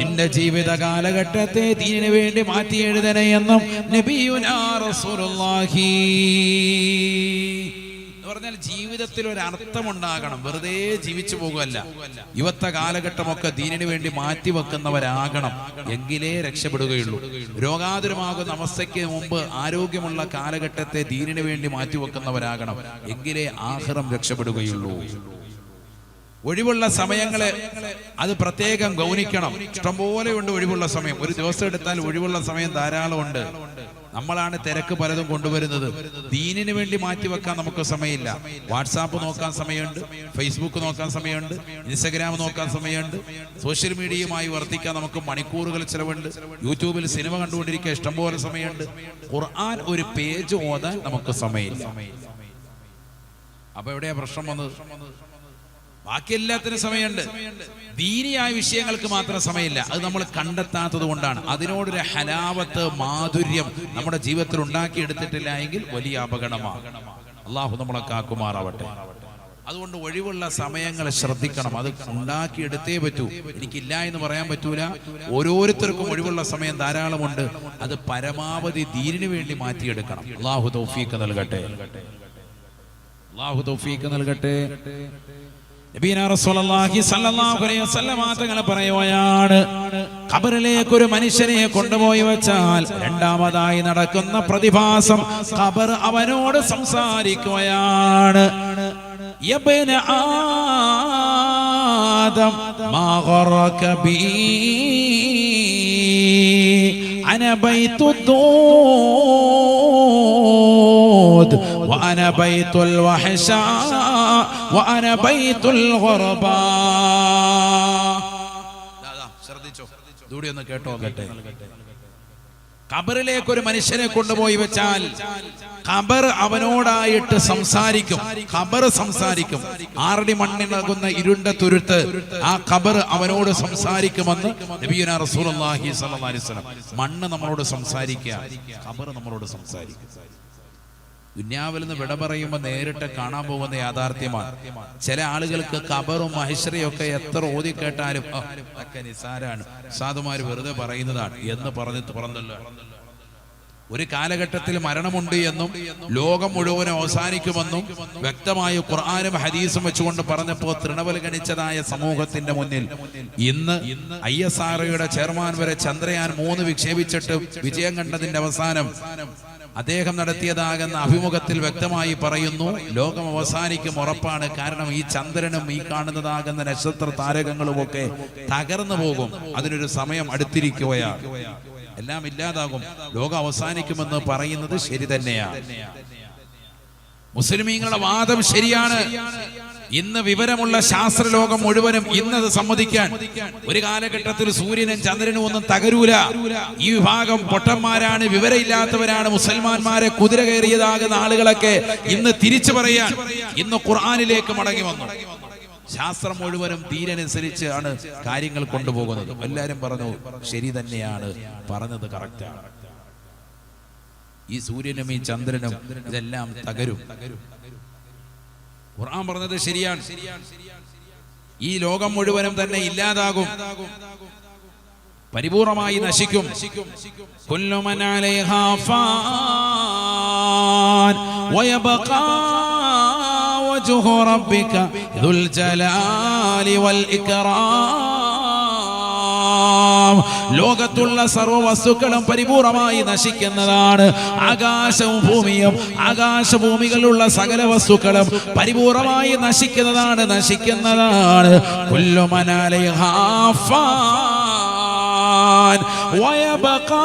നിന്റെ ജീവിത കാലഘട്ടത്തെ ദീനിന് വേണ്ടി മാറ്റി എഴുതണേ എന്നും നബിയുനാ റസൂലുള്ളാഹി. പറഞ്ഞാൽ ജീവിതത്തിൽ ഒരു അർത്ഥമുണ്ടാകണം, വെറുതെ ജീവിച്ചു പോകുമല്ല. യുവത്വ കാലഘട്ടമൊക്കെ ദീനിന് വേണ്ടി മാറ്റിവെക്കുന്നവരാകണം, എങ്കിലേ രക്ഷപ്പെടുകയുള്ളൂ. രോഗാതുരമാകുന്ന അവസ്ഥയ്ക്ക് മുമ്പ് ആരോഗ്യമുള്ള കാലഘട്ടത്തെ ദീനിന് വേണ്ടി മാറ്റിവെക്കുന്നവരാകണം, എങ്കിലേ ആഖിറം രക്ഷപ്പെടുകയുള്ളൂ. ഒഴിവുള്ള സമയങ്ങളെ അത് പ്രത്യേകം ഗൗനിക്കണം. ഇഷ്ടംപോലെ ഉണ്ട് ഒഴിവുള്ള സമയം. ഒരു ദിവസം എടുത്താൽ ഒഴിവുള്ള സമയം ധാരാളം ഉണ്ട്. നമ്മളാണ് തിരക്ക് പലതും കൊണ്ടുവരുന്നത്. ദീനിന് വേണ്ടി മാറ്റിവെക്കാൻ നമുക്ക് സമയമില്ല. വാട്സാപ്പ് നോക്കാൻ സമയമുണ്ട്, ഫേസ്ബുക്ക് നോക്കാൻ സമയമുണ്ട്, ഇൻസ്റ്റഗ്രാം നോക്കാൻ സമയമുണ്ട്, സോഷ്യൽ മീഡിയയുമായി വർത്തിക്കാൻ നമുക്ക് മണിക്കൂറുകൾ ചിലവുണ്ട്, യൂട്യൂബിൽ സിനിമ കണ്ടുകൊണ്ടിരിക്കാൻ ഇഷ്ടംപോലെ സമയമുണ്ട്. ഖുർആൻ ഒരു പേജ് ഓതാൻ നമുക്ക് സമയമില്ല. അപ്പൊ എവിടെയാ പ്രശ്നം വന്നത്? ബാക്കി എല്ലാത്തിനും സമയമുണ്ട്, ദീനിയായ വിഷയങ്ങൾക്ക് മാത്രം സമയമില്ല. അത് നമ്മൾ കണ്ടെത്താത്തത് കൊണ്ടാണ്. അതിനോടൊരു ഹലാവത്ത്, മാധുര്യം നമ്മുടെ ജീവിതത്തിൽ ഉണ്ടാക്കിയെടുത്തിട്ടില്ല എങ്കിൽ വലിയ അപകടമാണ്. അള്ളാഹു നമ്മളെ കാക്കുമാറാവട്ടെ. അതുകൊണ്ട് ഒഴിവുള്ള സമയങ്ങൾ ശ്രദ്ധിക്കണം. അത് ഉണ്ടാക്കിയെടുത്തേ പറ്റൂ. എനിക്കില്ല എന്ന് പറയാൻ പറ്റൂല. ഓരോരുത്തർക്കും ഒഴിവുള്ള സമയം ധാരാളമുണ്ട്. അത് പരമാവധി ദീനിന് വേണ്ടി മാറ്റിയെടുക്കണം. അള്ളാഹു തൗഫീഖ് നൽകട്ടെ. അള്ളാഹു തൗഫീഖ് നൽകട്ടെ. നബിയുനാ റസൂലുള്ളാഹി സ്വല്ലല്ലാഹു അലൈഹി വസല്ലം തങ്ങൾ പറയുകയാണ്, ഖബറിലേക്ക് ഒരു മനുഷ്യനെ കൊണ്ടുപോയി വെച്ചാൽ രണ്ടാമതായി നടക്കുന്ന പ്രതിഭാസം, ഖബർ അവനോട് സംസാരിക്കുകയാണ്. യബ്ന ആദം മാ ഗറക ബി അന ബൈത്തുദ്ദൂദ് വഅന ബൈത്തുൽ വഹശാ വഅന ബൈത്തുൽ ഖുർബാ. ശ്രദ്ധിച്ചോ, ദൂരെ ഒന്ന് കേട്ടോ കേട്ടെ. ഖബറിലേക്ക് ഒരു മനുഷ്യനെ കൊണ്ടുപോയി വെച്ചാൽ ഖബർ അവനോടായിട്ട് സംസാരിക്കും. ഖബർ സംസാരിക്കും. 6 അടി മണ്ണിളകുന്ന ഇരുണ്ട തുരുത്ത്, ആ ഖബർ അവനോട് സംസാരിക്കുമെന്ന് നബിയുനാ റസൂലുള്ളാഹി സ്വല്ലല്ലാഹി അലൈഹി വസല്ലം. മണ്ണ് നമ്മളോട് സംസാരിക്കുക, ഖബർ നമ്മളോട് സംസാരിക്കും. ദുന്യാവിൽ നിന്ന് വിട പറയുമ്പോൾ നേരിട്ട് കാണാൻ പോകുന്ന യാഥാർത്ഥ്യമാണ്. ചില ആളുകൾക്ക് ഖബറും മഹ്ശറയും ഒക്കെ എത്ര ഓതി കേട്ടാലും ഒക്കെ നിസാരാണ്, സാധുമാര് വെറുതെ പറയുന്നതാണ് എന്ന് പറഞ്ഞല്ലോ. ഒരു കാലഘട്ടത്തിൽ മരണമുണ്ട് എന്നും ലോകം മുഴുവനും അവസാനിക്കുമെന്നും വ്യക്തമായി ഖുർആനും ഹദീസും വെച്ചുകൊണ്ട് പറഞ്ഞപ്പോൾ തൃണവൽഗണിച്ചതായ സമൂഹത്തിന്റെ മുന്നിൽ ഇന്ന് ISROയുടെ ചെയർമാൻ വരെ ചന്ദ്രയാൻ 3 വിക്ഷേപിച്ചിട്ട് വിജയം കണ്ടതിന്റെ അവസാനം അദ്ദേഹം നടത്തിയതാകുന്ന അഭിമുഖത്തിൽ വ്യക്തമായി പറയുന്നു, ലോകം അവസാനിക്കും ഉറപ്പാണ്. കാരണം ഈ ചന്ദ്രനും ഈ കാണുന്നതാകുന്ന നക്ഷത്ര താരകങ്ങളുമൊക്കെ തകർന്നു പോകും, അതിനൊരു സമയം അടുത്തിരിക്കുകയാണ്, എല്ലാം ഇല്ലാതാകും, ലോകം അവസാനിക്കുമെന്ന് പറയുന്നത് ശരി തന്നെയാണ്. മുസ്ലിമീങ്ങളുടെ വാദം ശരിയാണ്. ഇന്ന് വിവരമുള്ള ശാസ്ത്രലോകം മുഴുവനും ഇന്നത് സമ്മതിക്കാൻ, ഒരു കാലഘട്ടത്തിൽ സൂര്യനും ചന്ദ്രനും ഒന്നും തകരൂല, ഈ വിഭാഗം പൊട്ടന്മാരാണ്, വിവരമില്ലാത്തവരാണ്, മുസൽമാന്മാരെ കുതിര കയറിയതാകുന്ന ആളുകളൊക്കെ ഇന്ന് തിരിച്ചു പറയാൻ ഇന്ന് ഖുർആനിലേക്ക് മടങ്ങി വന്നു. ശാസ്ത്രം മുഴുവനും തീരനുസരിച്ച് ആണ് കാര്യങ്ങൾ കൊണ്ടുപോകുന്നത്. എല്ലാരും പറഞ്ഞു ശരി തന്നെയാണ്, പറഞ്ഞത് കറക്റ്റാണ്, ഈ സൂര്യനും ഈ ചന്ദ്രനും ഇതെല്ലാം തകരും, ഖുർആൻ പറഞ്ഞത് ശരിയാണ്, ഈ ലോകം മുഴുവനും തന്നെ ഇല്ലാതാകും, പരിപൂർണമായി നശിക്കും. കുല്ലു മൻ അലൈഹാ ഫാൻ വയബ്ഖാ വജ്ഹു റബ്ബിക ദുൽ ജലാലി വൽ ഇക്റാം. ലോകത്തുള്ള സർവ്വ വസ്തുക്കളും പരിപൂർണമായി നശിക്കുന്നതാണ്. ആകാശവും ഭൂമിയും ആകാശഭൂമികളുള്ള സകല വസ്തുക്കളും പരിപൂർണമായി നശിക്കുന്നതാണ്. കുല്ലു മൻ അലൈഹാ ഫാൻ വയബ്ഖാ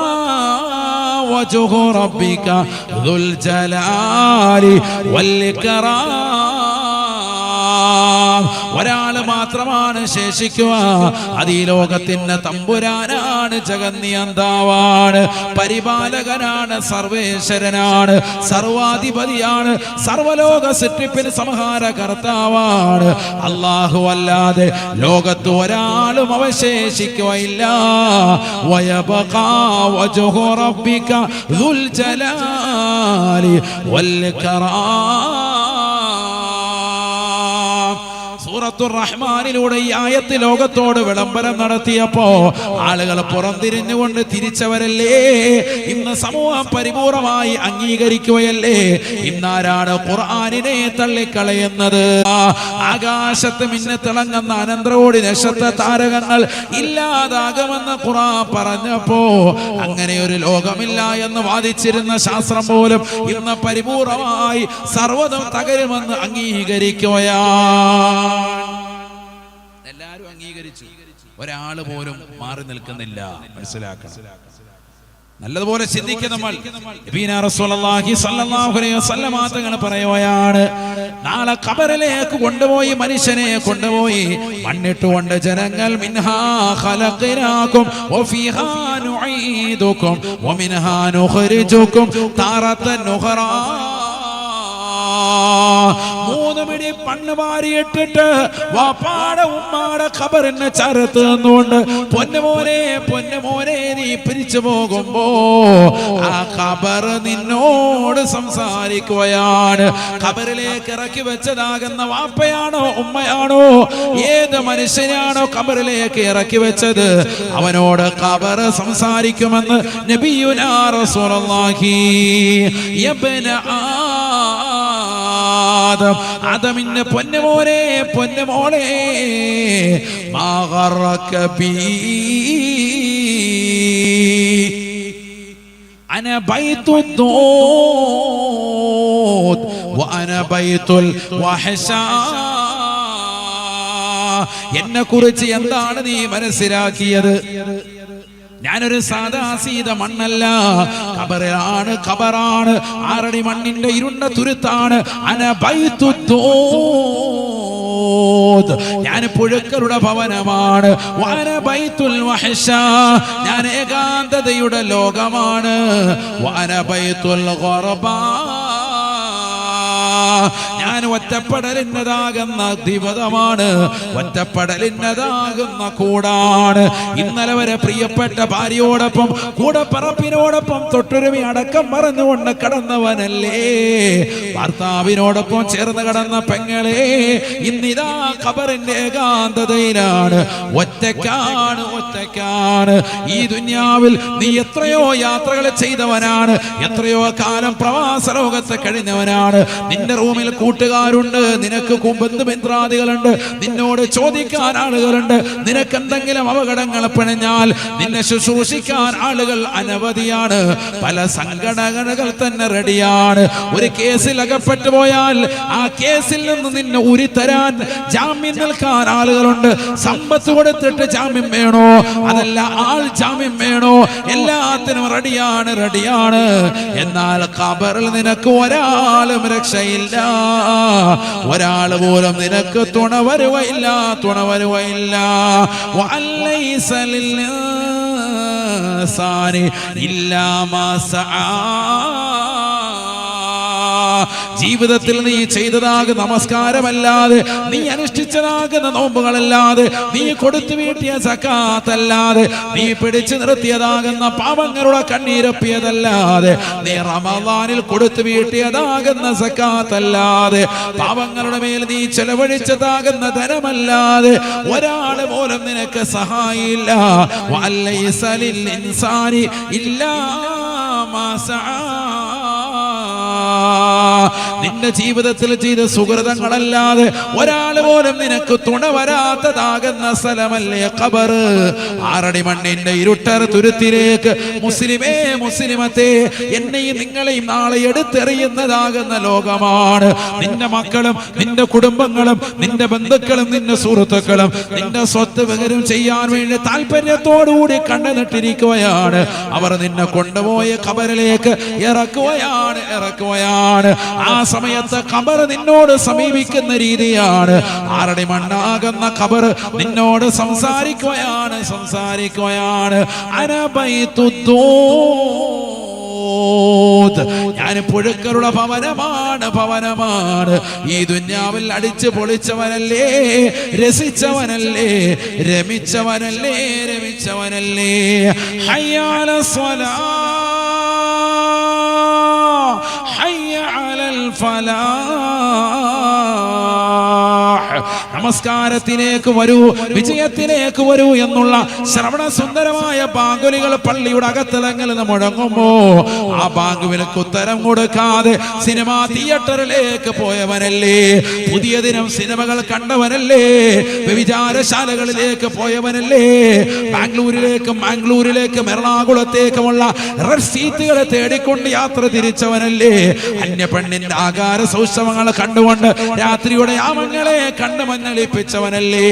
വജ്ഹു റബ്ബിക ദുൽ ജലാലി വൽ ഇക്റാം. ഒരാള് മാത്രമാണ് ശേഷിക്കുക, അത് ഈ ലോകത്തിന്റെ തമ്പുരാനാണ്, ജഗന്നിയന്താവാണ്, പരിപാലകനാണ്, സർവേശ്വരനാണ്, സർവാധിപതിയാണ്, സർവലോക സൃഷ്ടിപ്പിന് സംഹാര കർത്താവാണ്. അല്ലാഹു അല്ലാതെ ലോകത്ത് ഒരാളും അവശേഷിക്കുകയില്ല. വയബ്ഖാ വജ്ഹു റബ്ബിക ദുൽ ജലാലി വൽ ഇക്റാം. സൂറത്തുർ റഹ്മാനിലൂടെ ഈ ആയത്ത് ലോകത്തോട് വിളംബരം നടത്തിയപ്പോ ആളുകൾ പുറംതിരിഞ്ഞുകൊണ്ട് തിരിച്ചവരല്ലേ. ഇന്ന് സമൂഹം പരിപൂർണമായി അംഗീകരിക്കുകയല്ലേ. ഇന്നാരാണ് ഖുർആനിനെ തള്ളിക്കളയുന്നത്? ആകാശത്ത് മിന്നെ തിളങ്ങുന്ന അനന്തരോടി നക്ഷത്ര താരകങ്ങൾ ഇല്ലാതാകുമെന്ന് ഖുർആൻ പറഞ്ഞപ്പോ അങ്ങനെ ഒരു ലോകമില്ല എന്ന് വാദിച്ചിരുന്ന ശാസ്ത്രം പോലും ഇന്ന് പരിപൂർണമായി സർവ്വതും തകരുമെന്ന് അംഗീകരിക്കുകയാണ്. എല്ലാരും അംഗീകരിച്ചു, ഒരാള് പോലും മാറി നിൽക്കുന്നില്ല. മനസ്സിലാക്കണം, നല്ലതുപോലെ ചിന്തിക്കുക. നമ്മൾ തങ്ങൾ പറയുകയാണ്, നാളെ ഖബറിലേക്ക് കൊണ്ടുപോയി മനുഷ്യനെ കൊണ്ടുപോയി മണ്ണിട്ടുകൊണ്ട് ജനങ്ങൾ മിൻഹാ ഖലഖനാകും വഫീഹാ നുഈദുകും വമിൻഹാ നുഖ്രിജുകും താറത്തൻ ഉഖറാ. 3 പിടി പണ്ണ് വാരിയിട്ടിട്ട് വാപ്പാടെ ഉമ്മാടെ ഖബറിനെ ചരത്ത് നിന്നുകൊണ്ട് പൊന്നുമോനെ നീ പിരിച്ചു പോകുമ്പോ ആ ഖബർ നിന്നോട് സംസാരിക്കുകയാണ്. ഖബറിലേക്ക് ഇറക്കി വെച്ചതാകുന്ന വാപ്പയാണോ ഉമ്മയാണോ ഏത് മനുഷ്യനാണോ ഖബറിലേക്ക് ഇറക്കി വെച്ചത് അവനോട് ഖബർ സംസാരിക്കുമെന്ന് നബിയുനാ റസൂലുള്ളാഹി. യബ്ന ആദമിന്റെ പൊന്നുമോനെ മാ ഗറക ബി അന ബൈത്തുദ് ദൂദ് വഅന ബൈത്തുൽ വഹ്ശാ. എന്നെ കുറിച്ച് എന്താണ് നീ മനസ്സിലാക്കിയത്? ഞാനൊരു സാധാ സീത മണ്ണല്ല, ഖബറാണ്, 6 അടി മണ്ണിന്റെ ഇരുണ്ട തുരുത്താണ്. അന ബൈത്തുദ് ദൂദ്, ഞാൻ പുഴുക്കളുടെ ഭവനമാണ്. വഅന ബൈത്തുൽ വഹ്ശാ, ഞാൻ ഏകാന്തതയുടെ ലോകമാണ്. വഅന ബൈത്തുൽ ഖർബാ, ഞാൻ ഒറ്റപ്പെടലിന്നതാകുന്ന ദിവതമാണ്, ഒറ്റപ്പെടലിന്നതാകുന്ന കൂടാണ്. ഇന്നലെ വരെ പ്രിയപ്പെട്ട ഭാര്യയോടൊപ്പം കൂടപ്പറപ്പിനോടൊപ്പം തൊട്ടുരുമി അടക്കം പറഞ്ഞുകൊണ്ട് കടന്നവനല്ലേ, ഭർത്താവിനോടൊപ്പം ചേർന്ന് കടന്ന പെങ്ങളെ ഇന്നിതാ ഖബറിന്റെ ഏകാന്തതയിലാണ്, ഒറ്റയ്ക്കാണ്. ഈ ദുനിയാവിൽ നീ എത്രയോ യാത്രകൾ ചെയ്തവനാണ്, എത്രയോ കാലം പ്രവാസ ലോകത്ത് കഴിഞ്ഞവനാണ്. നിന്റെ റൂമിൽ കൂട്ടുകാരുണ്ട്, നിനക്ക് ബന്ധുമിത്രാദികളുണ്ട്, നിന്നോട് ചോദിക്കാൻ ആളുകളുണ്ട്, നിനക്ക് എന്തെങ്കിലും അപകടങ്ങൾ പിണഞ്ഞാൽ നിന്നെ ശുശ്രൂഷിക്കാൻ ആളുകൾ അനവധിയാണ്. പല സംഘടനകൾ തന്നെ റെഡിയാണ്. ഒരു കേസിൽ അകപ്പെട്ടു പോയാൽ ആ കേസിൽ നിന്ന് നിന്നെ ഉരിത്തരാൻ ജാമ്യം നിൽക്കാൻ ആളുകളുണ്ട്. സമ്പത്ത് കൊടുത്തിട്ട് ജാമ്യം വേണോ, അതല്ല ആൾ ജാമ്യം വേണോ, എല്ലാത്തിനും റെഡിയാണ്. എന്നാൽ ഖബറിൽ നിനക്ക് ഒരാളും രക്ഷയില്ല, ഒരാൾ പോലും നിനക്ക് തുണ വരുകയില്ല. വഅലൈസ ലിൽഇൻസാനി ഇല്ലാ മാ സആ. ജീവിതത്തിൽ നീ ചെയ്തതാകുന്ന നമസ്കാരമല്ലാതെ, നീ അനുഷ്ഠിച്ചതാകുന്ന നോമ്പുകളല്ലാതെ, നീ കൊടുത്തു വീട്ടിയ സക്കാത്തല്ലാതെ, നീ പിടിച്ചു നിർത്തിയതാകുന്ന പാവങ്ങളുടെ കണ്ണീരപ്പിയതല്ലാതെ, നീ റമദാനിൽ കൊടുത്തു വീട്ടിയതാകുന്ന സക്കാത്തല്ലാതെ, പാവങ്ങളുടെ മേൽ നീ ചെലവഴിച്ചതാകുന്ന ധനമല്ലാതെ ഒരാള് പോലും നിനക്ക് സഹായില്ല. വഅലൈസ ലിൽ ഇൻസാനി ഇല്ലാ മാ സആ. നിന്റെ ജീവിതത്തിൽ ചെയ്ത സുഹൃതങ്ങളല്ലാതെ ഒരാൾ പോലും നിനക്ക് തുണ വരാത്തതാകുന്ന സ്ഥലമല്ലേ ഖബർ. ആറടി മണ്ണിന്റെ ഇരുട്ടർ തുരുത്തിലേക്ക് മുസ്ലിമേ മുസ്ലിമത്തെ എന്നെയും നിങ്ങളെയും നാളെ എടുത്തെറിയുന്നതാകുന്ന ലോകമാണ്. നിന്റെ മക്കളും നിന്റെ കുടുംബങ്ങളും നിന്റെ ബന്ധുക്കളും നിന്റെ സുഹൃത്തുക്കളും നിന്റെ സ്വത്ത് പകരം ചെയ്യാൻ വേണ്ടി താല്പര്യത്തോടുകൂടി കണ്ടുനിട്ടിരിക്കുകയാണ്. അവർ നിന്നെ കൊണ്ടുപോയ ഖബറിലേക്ക് ഇറക്കുകയാണ്. ആ സമയത്ത് ഖബർ നിന്നോട് സമീപിക്കുന്ന രീതിയാണ്. ആറടി മണ്ണാകുന്ന ഖബർ നിന്നോട് സംസാരിക്കുകയാണ്. ഞാൻ പുഴുക്കളുടെ ഭവനമാണ്. ഈ ദുനിയാവിൽ അടിച്ചു പൊളിച്ചവനല്ലേ, രസിച്ചവനല്ലേ, രമിച്ചവനല്ലേ. ഹയ്യ അലസ് സ്വലാ, ഹയ്യ അലൽ ഫലാഹ്. നമസ്കാരത്തിലേക്ക് വരൂ, വിജയത്തിലേക്ക് വരൂ എന്നുള്ള ശ്രവണ സുന്ദരമായ ബാങ്കുലികൾ പള്ളിയുടെ അകത്തലങ്ങളിൽ മുഴങ്ങുമ്പോ ആ ബാങ്കുവിലേക്ക് ഉത്തരം കൊടുക്കാതെ സിനിമാ തിയേറ്ററിലേക്ക് പോയവനല്ലേ, പുതിയ ദിനം സിനിമകൾ കണ്ടവനല്ലേ, വ്യഭിചാരശാലകളിലേക്ക് പോയവനല്ലേ, ബാംഗ്ലൂരിലേക്കും എറണാകുളത്തേക്കുമുള്ള റെഡ് സീറ്റുകളെ തേടിക്കൊണ്ട് യാത്ര തിരിച്ചവനല്ലേ, അന്യ പെണ്ണിന്റെ ആകാര സൗഷ്ഠവങ്ങൾ കണ്ടുകൊണ്ട് രാത്രിയുടെ യാമങ്ങളെ കണ്ട് മഞ്ഞളിപ്പിച്ചവനല്ലേ.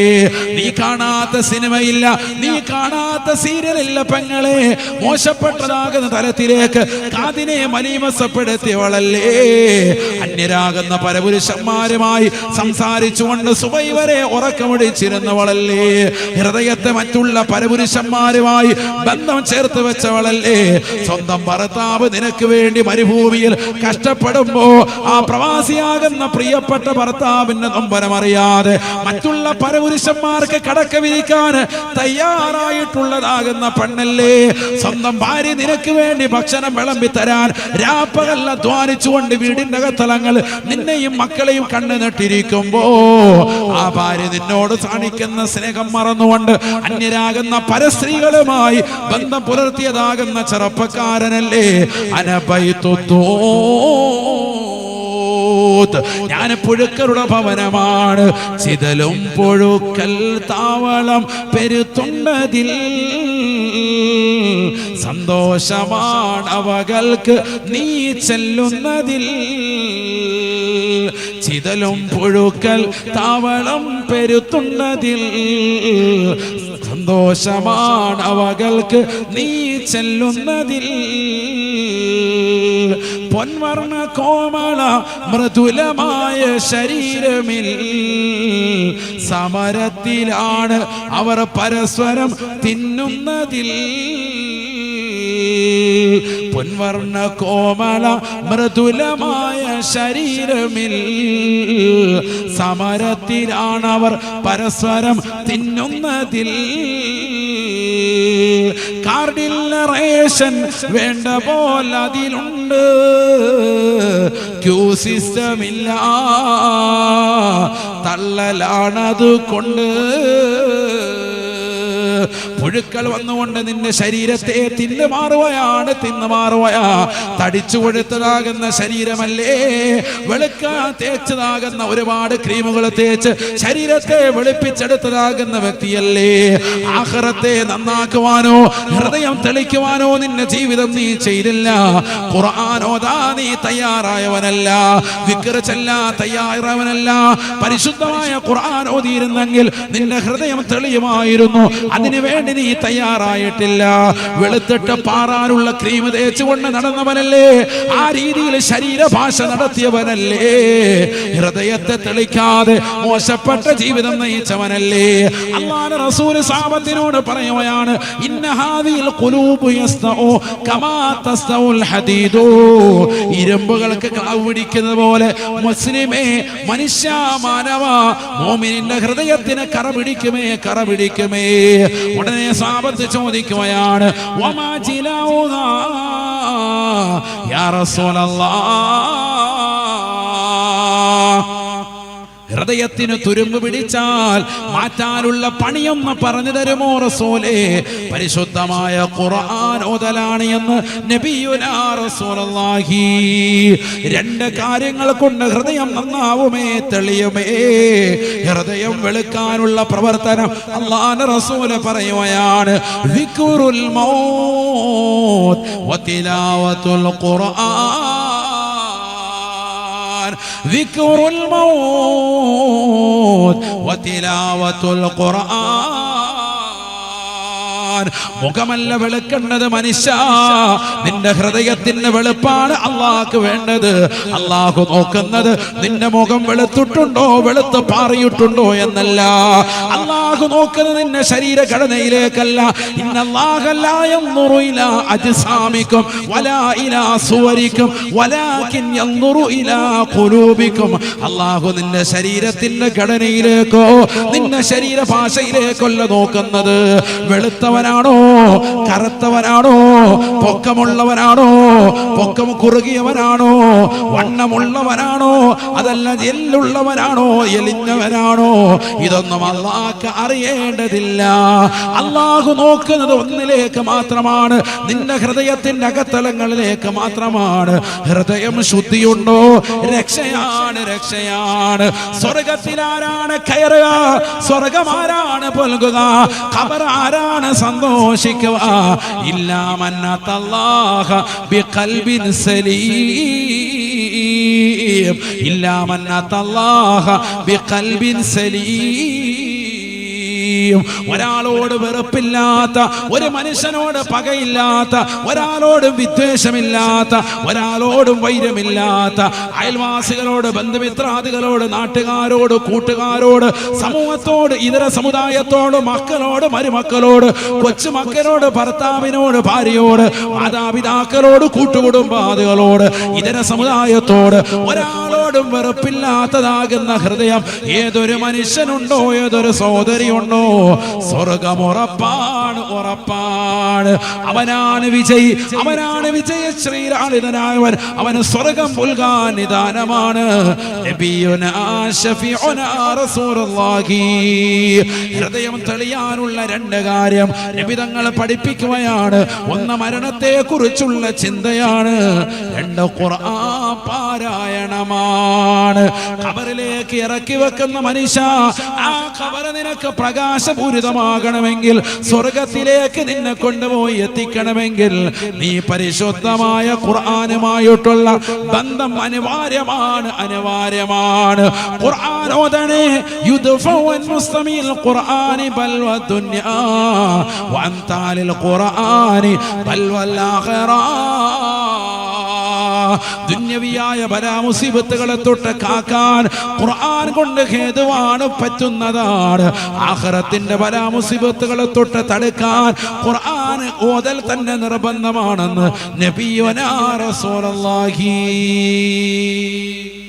നീ കാണാത്ത സിനിമയില്ല, നീ കാണാത്ത സീരിയലില്ല പെങ്ങളെ. മോശപ്പെട്ടതാകുന്ന തലത്തിലേക്ക് കാതിനെ മലീമസപ്പെടുത്തിയവളല്ലേ. അന്യരാകുന്ന പരപുരുഷന്മാരുമായി സംസാരിച്ചുകൊണ്ട് സുബൈ വരെ ഉറക്കമൊടിച്ചിരുന്നവളല്ലേ. ഹൃദയത്തെ മറ്റുള്ള പരപുരുഷന്മാരുമായി ബന്ധം ചേർത്ത് വെച്ചവളല്ലേ. സ്വന്തം ഭർത്താവ് നിനക്ക് വേണ്ടി മരുഭൂമിയിൽ കഷ്ടപ്പെടുമ്പോ ആ പ്രവാസിയാകുന്ന പ്രിയപ്പെട്ട ഭർത്താവിന്റെ നൊമ്പരം അറിയാതെ മറ്റുള്ള പരപുരുഷന്മാർക്ക് കടക്ക വിരിക്കാൻ തയ്യാറായിട്ടുള്ളതാകുന്ന പെണ്ണല്ലേ. സ്വന്തം ഭാര്യ നിനക്ക് വേണ്ടി ഭക്ഷണം വിളമ്പി തരാൻ രാപ്പകൽ അധ്വാനിച്ചുകൊണ്ട് വീടിന്റെ അകത്തളങ്ങൾ നിന്നെയും മക്കളെയും കണ്ണു നട്ടിരിക്കുമ്പോ ആ ഭാര്യ നിന്നോട് കാണിക്കുന്ന സ്നേഹം മറന്നുകൊണ്ട് അന്യരാകുന്ന പരസ്ത്രീകളുമായി ബന്ധം പുലർത്തിയതാകുന്ന ചെറുപ്പക്കാരനല്ലേ. ഞാൻ പുഴുക്കളുടെ ഭവനമാണ്, ചിതലും പുഴുക്കൽ താവളം പെരുത്തുണ്ടതിൽ. സന്തോഷമാണ് അവകൾക്ക് നീ ചെല്ലുന്നതിൽ. ചിതലും പുഴുക്കൽ താവളം പെരുത്തുണ്ടതിൽ. സന്തോഷമാണ് അവകൾക്ക് നീ ചെല്ലുന്നതിൽ. പൊൻവർണ്ണ കോമള മൃദുലമായ ശരീരമിൽ സമരത്തിലാണ് അവർ പരസ്പരം തിന്നുന്നതിൽ. പൊൻവർണ്ണ കോമള മൃദുലമായ ശരീരമിൽ സമരത്തിലാണവർ പരസ്പരം തിന്നുന്നതിൽ കാർഡിൽ റേഷൻ വേണ്ട പോലെ അതിലുണ്ട് ക്യൂ സിസ്റ്റമില്ല തള്ളലാണത് കൊണ്ട് പുഴുക്കൾ വന്നുകൊണ്ട് നിന്റെ ശരീരത്തെ തിന്നു മാറുകയാ തടിച്ചു കൊഴുത്തതാകുന്ന ശരീരമല്ലേ വെളുക്കാൻ തേച്ചതാകുന്ന ഒരുപാട് ക്രീമുകൾ തേച്ച് ശരീരത്തെ വെളുപ്പിച്ചെടുത്തതാകുന്ന വ്യക്തിയല്ലേ ആഖിറത്തെ നന്നാക്കുവാനോ ഹൃദയം തെളിക്കുവാനോ നിന്റെ ജീവിതം നീ ചെയ്തില്ല ഖുർആൻ ഓതാൻ നീ തയ്യാറായവനല്ല ദിക്ർ ചൊല്ലാൻ തയ്യാറായവനല്ല പരിശുദ്ധമായ ഖുർആൻ ഓതിയിരുന്നെങ്കിൽ നിന്റെ ഹൃദയം തെളിയുമായിരുന്നു അതിനു വേണ്ടി നീ തയ്യാറായിട്ടില്ല വെളുത്തിട്ട് പാറാനുള്ള ക്രീം തേച്ചുകൊണ്ട് നടന്നവനല്ലേ ആ രീതിയിൽ ശരീരഭാഷ നടത്തിയവനല്ലേ ഹൃദയത്തെ തെളിക്കാതെ മോശപ്പെട്ട ജീവിതം നയിച്ചവനല്ലേ അല്ലാഹുവിന്റെ റസൂൽ സഹാബത്തിനോട് പറയുകയാണ് ഇന്ന ഹാദിൽ ഖുലൂബു യസ്തഉ കമാ തസ്തഉൽ ഹദീദു ഇരുമ്പുകൾക്ക് ക്ലാവ് പിടിക്കുന്നത് പോലെ മുസ്ലിമേ മനുഷ്യ മാനവ മുഅ്മിനിന്റെ ഹൃദയത്തിന് കറ പിടിക്കുമേ ഉടനെ സഹാബത്ത് ചോദിക്കുകയാണ് വമാ ജിലാഉഹാ യാ റസൂലല്ലാഹ് ഹൃദയത്തിന് തുരുമ്പ് പിടിച്ചാൽ മാറ്റാനുള്ള പണിയൊന്ന് പറഞ്ഞു തരുമോ റസൂലേ പരിശുദ്ധമായ ഖുർആൻ ഓതലാണ് എന്ന് നബിയുനാ റസൂലുള്ളാഹി രണ്ട് കാര്യങ്ങൾ കൊണ്ട് ഹൃദയം നന്നാവുമേ തെളിയുമേ ഹൃദയം വെളുക്കാനുള്ള പ്രവർത്തനം അല്ലാഹുവിന്റെ റസൂൽ പറയുകയാണ് ദിക്റുൽ മൗത്ത് വതിലാവത്തുൽ ഖുർആൻ ذكر الموت وتلاوة القرآن മുഖമല്ല വെളുക്കേണ്ടത് മനുഷ്യ നിന്റെ ഹൃദയത്തിന്റെ വെളുപ്പാണ് അള്ളാഹ്ക്ക് വേണ്ടത് അള്ളാഹു നോക്കുന്നത് നിന്റെ മുഖം വെളുത്തിട്ടുണ്ടോ വെളുത്ത് പാറിയിട്ടുണ്ടോ എന്നല്ല അള്ളാഹു നോക്കുന്നത് നിന്റെ ശരീരഘടനയിലേക്കല്ല ഇന്നല്ലാഹ ലാ യൻദുറു ഇലാ അജ്സാമിക്കും വലാ ഇലാ സുവരിക്കും വലാകിൻ യൻദുറു ഇലാ ഖുലൂബിക്കും അള്ളാഹു നിന്റെ ശരീരത്തിന്റെ ഘടനയിലേക്കോ നിന്റെ ശരീരഭാഷയിലേക്കല്ല നോക്കുന്നത് വെളുത്തവനാണോ കറുത്തവനാണോ പൊക്കമുള്ളവനാണോ പൊക്കം കുറുകിയവനാണോ വണ്ണമുള്ളവനാണോ അതല്ല എല്ലുള്ളവനാണോ എലിഞ്ഞവനാണോ ഇതൊന്നും അള്ളാഹ്ക്ക് അറിയേണ്ടതില്ല അള്ളാഹു നോക്കുന്നത് ഒന്നിലേക്ക് മാത്രമാണ് നിന്റെ ഹൃദയത്തിന്റെ അകത്തലങ്ങളിലേക്ക് മാത്രമാണ് ഹൃദയം ശുദ്ധിയുണ്ടോ രക്ഷയാണ് സ്വർഗത്തിലാരാണ് കയറുക സ്വർഗമാരാണ് പുൽകുക ഖബർ ആരാണ് സന്തോഷിക്കുക ഇല്ലാ മൻ അത്തല്ലാഹ ബിഖൽബിൻ സലീം ഇല്ലാ മൻ അത്തല്ലാഹ ബിഖൽബിൻ സലീം ഒരാളോട് വെറുപ്പില്ലാത്ത ഒരു മനുഷ്യനോട് പകയില്ലാത്ത ഒരാളോടും വിദ്വേഷമില്ലാത്ത ഒരാളോടും വൈരമില്ലാത്ത അയൽവാസികളോട് ബന്ധുമിത്രാദികളോട് നാട്ടുകാരോട് കൂട്ടുകാരോട് സമൂഹത്തോട് ഇതര സമുദായത്തോട് മക്കളോട് മരുമക്കളോട് കൊച്ചുമക്കളോട് ഭർത്താവിനോട് ഭാര്യയോട് മാതാപിതാക്കളോട് കൂട്ടുകുടുംബാദികളോട് ഇതര സമുദായത്തോട് ഒരാളോടും വെറുപ്പില്ലാത്തതാകുന്ന ഹൃദയം ഏതൊരു മനുഷ്യനുണ്ടോ ഏതൊരു സഹോദരിയുണ്ടോ സ്വർഗം ഉറപ്പാണ് അവനാണ് വിജയശ്രീലാളിതനായവൻ അവന് സ്വർഗം പുൽകാൻ നിദാനമാണ് നബിയുനാ ശഫീഉനാ റസൂലുള്ളാഹി ഹൃദയം തെളിയാനുള്ള രണ്ട് കാര്യം നബി തങ്ങൾ പഠിപ്പിക്കുകയാണ് ഒന്ന് മരണത്തെ കുറിച്ചുള്ള ചിന്തയാണ് രണ്ട് ഖുർആൻ പാരായണമാണ് ഖബറിലേക്ക് ഇറക്കി വെക്കുന്ന മനുഷ്യ ആ ഖബർ നിനക്ക് പ്രകാശപൂരിതമാകണമെങ്കിൽ സ്വർഗത്തിലേക്ക് നിന്നെ കൊണ്ടുപോയി എത്തിക്കണമെങ്കിൽ നീ പരിശുദ്ധമായ ഖുർആനുമായിട്ടുള്ള ബന്ധം അനിവാര്യമാണ് ഖുർആൻ ഓതണേ യുദ്ഫഉൻ മുസ്തമിൽ ഖുർആനി ബൽ വദുനിയാ വഅൻതാലിൽ ഖുർആനി ബൽ വൽ ആഖിറ ദുന്യവിയായ ബലാമുസീബത്തുകളെ തൊട്ട് കാക്കാൻ ഖുർആൻ കൊണ്ട് ഹേതുവാണ് പറ്റുന്നതാണ് ആഖിറത്തിന്റെ ബലാമുസീബത്തുകളെ തൊട്ട് തടുക്കാൻ ഖുർആൻ ഖുർആൻ ഓതൽ തന്നെ നിർബന്ധമാണെന്ന് നബിയുനാ റസൂലുള്ളാഹി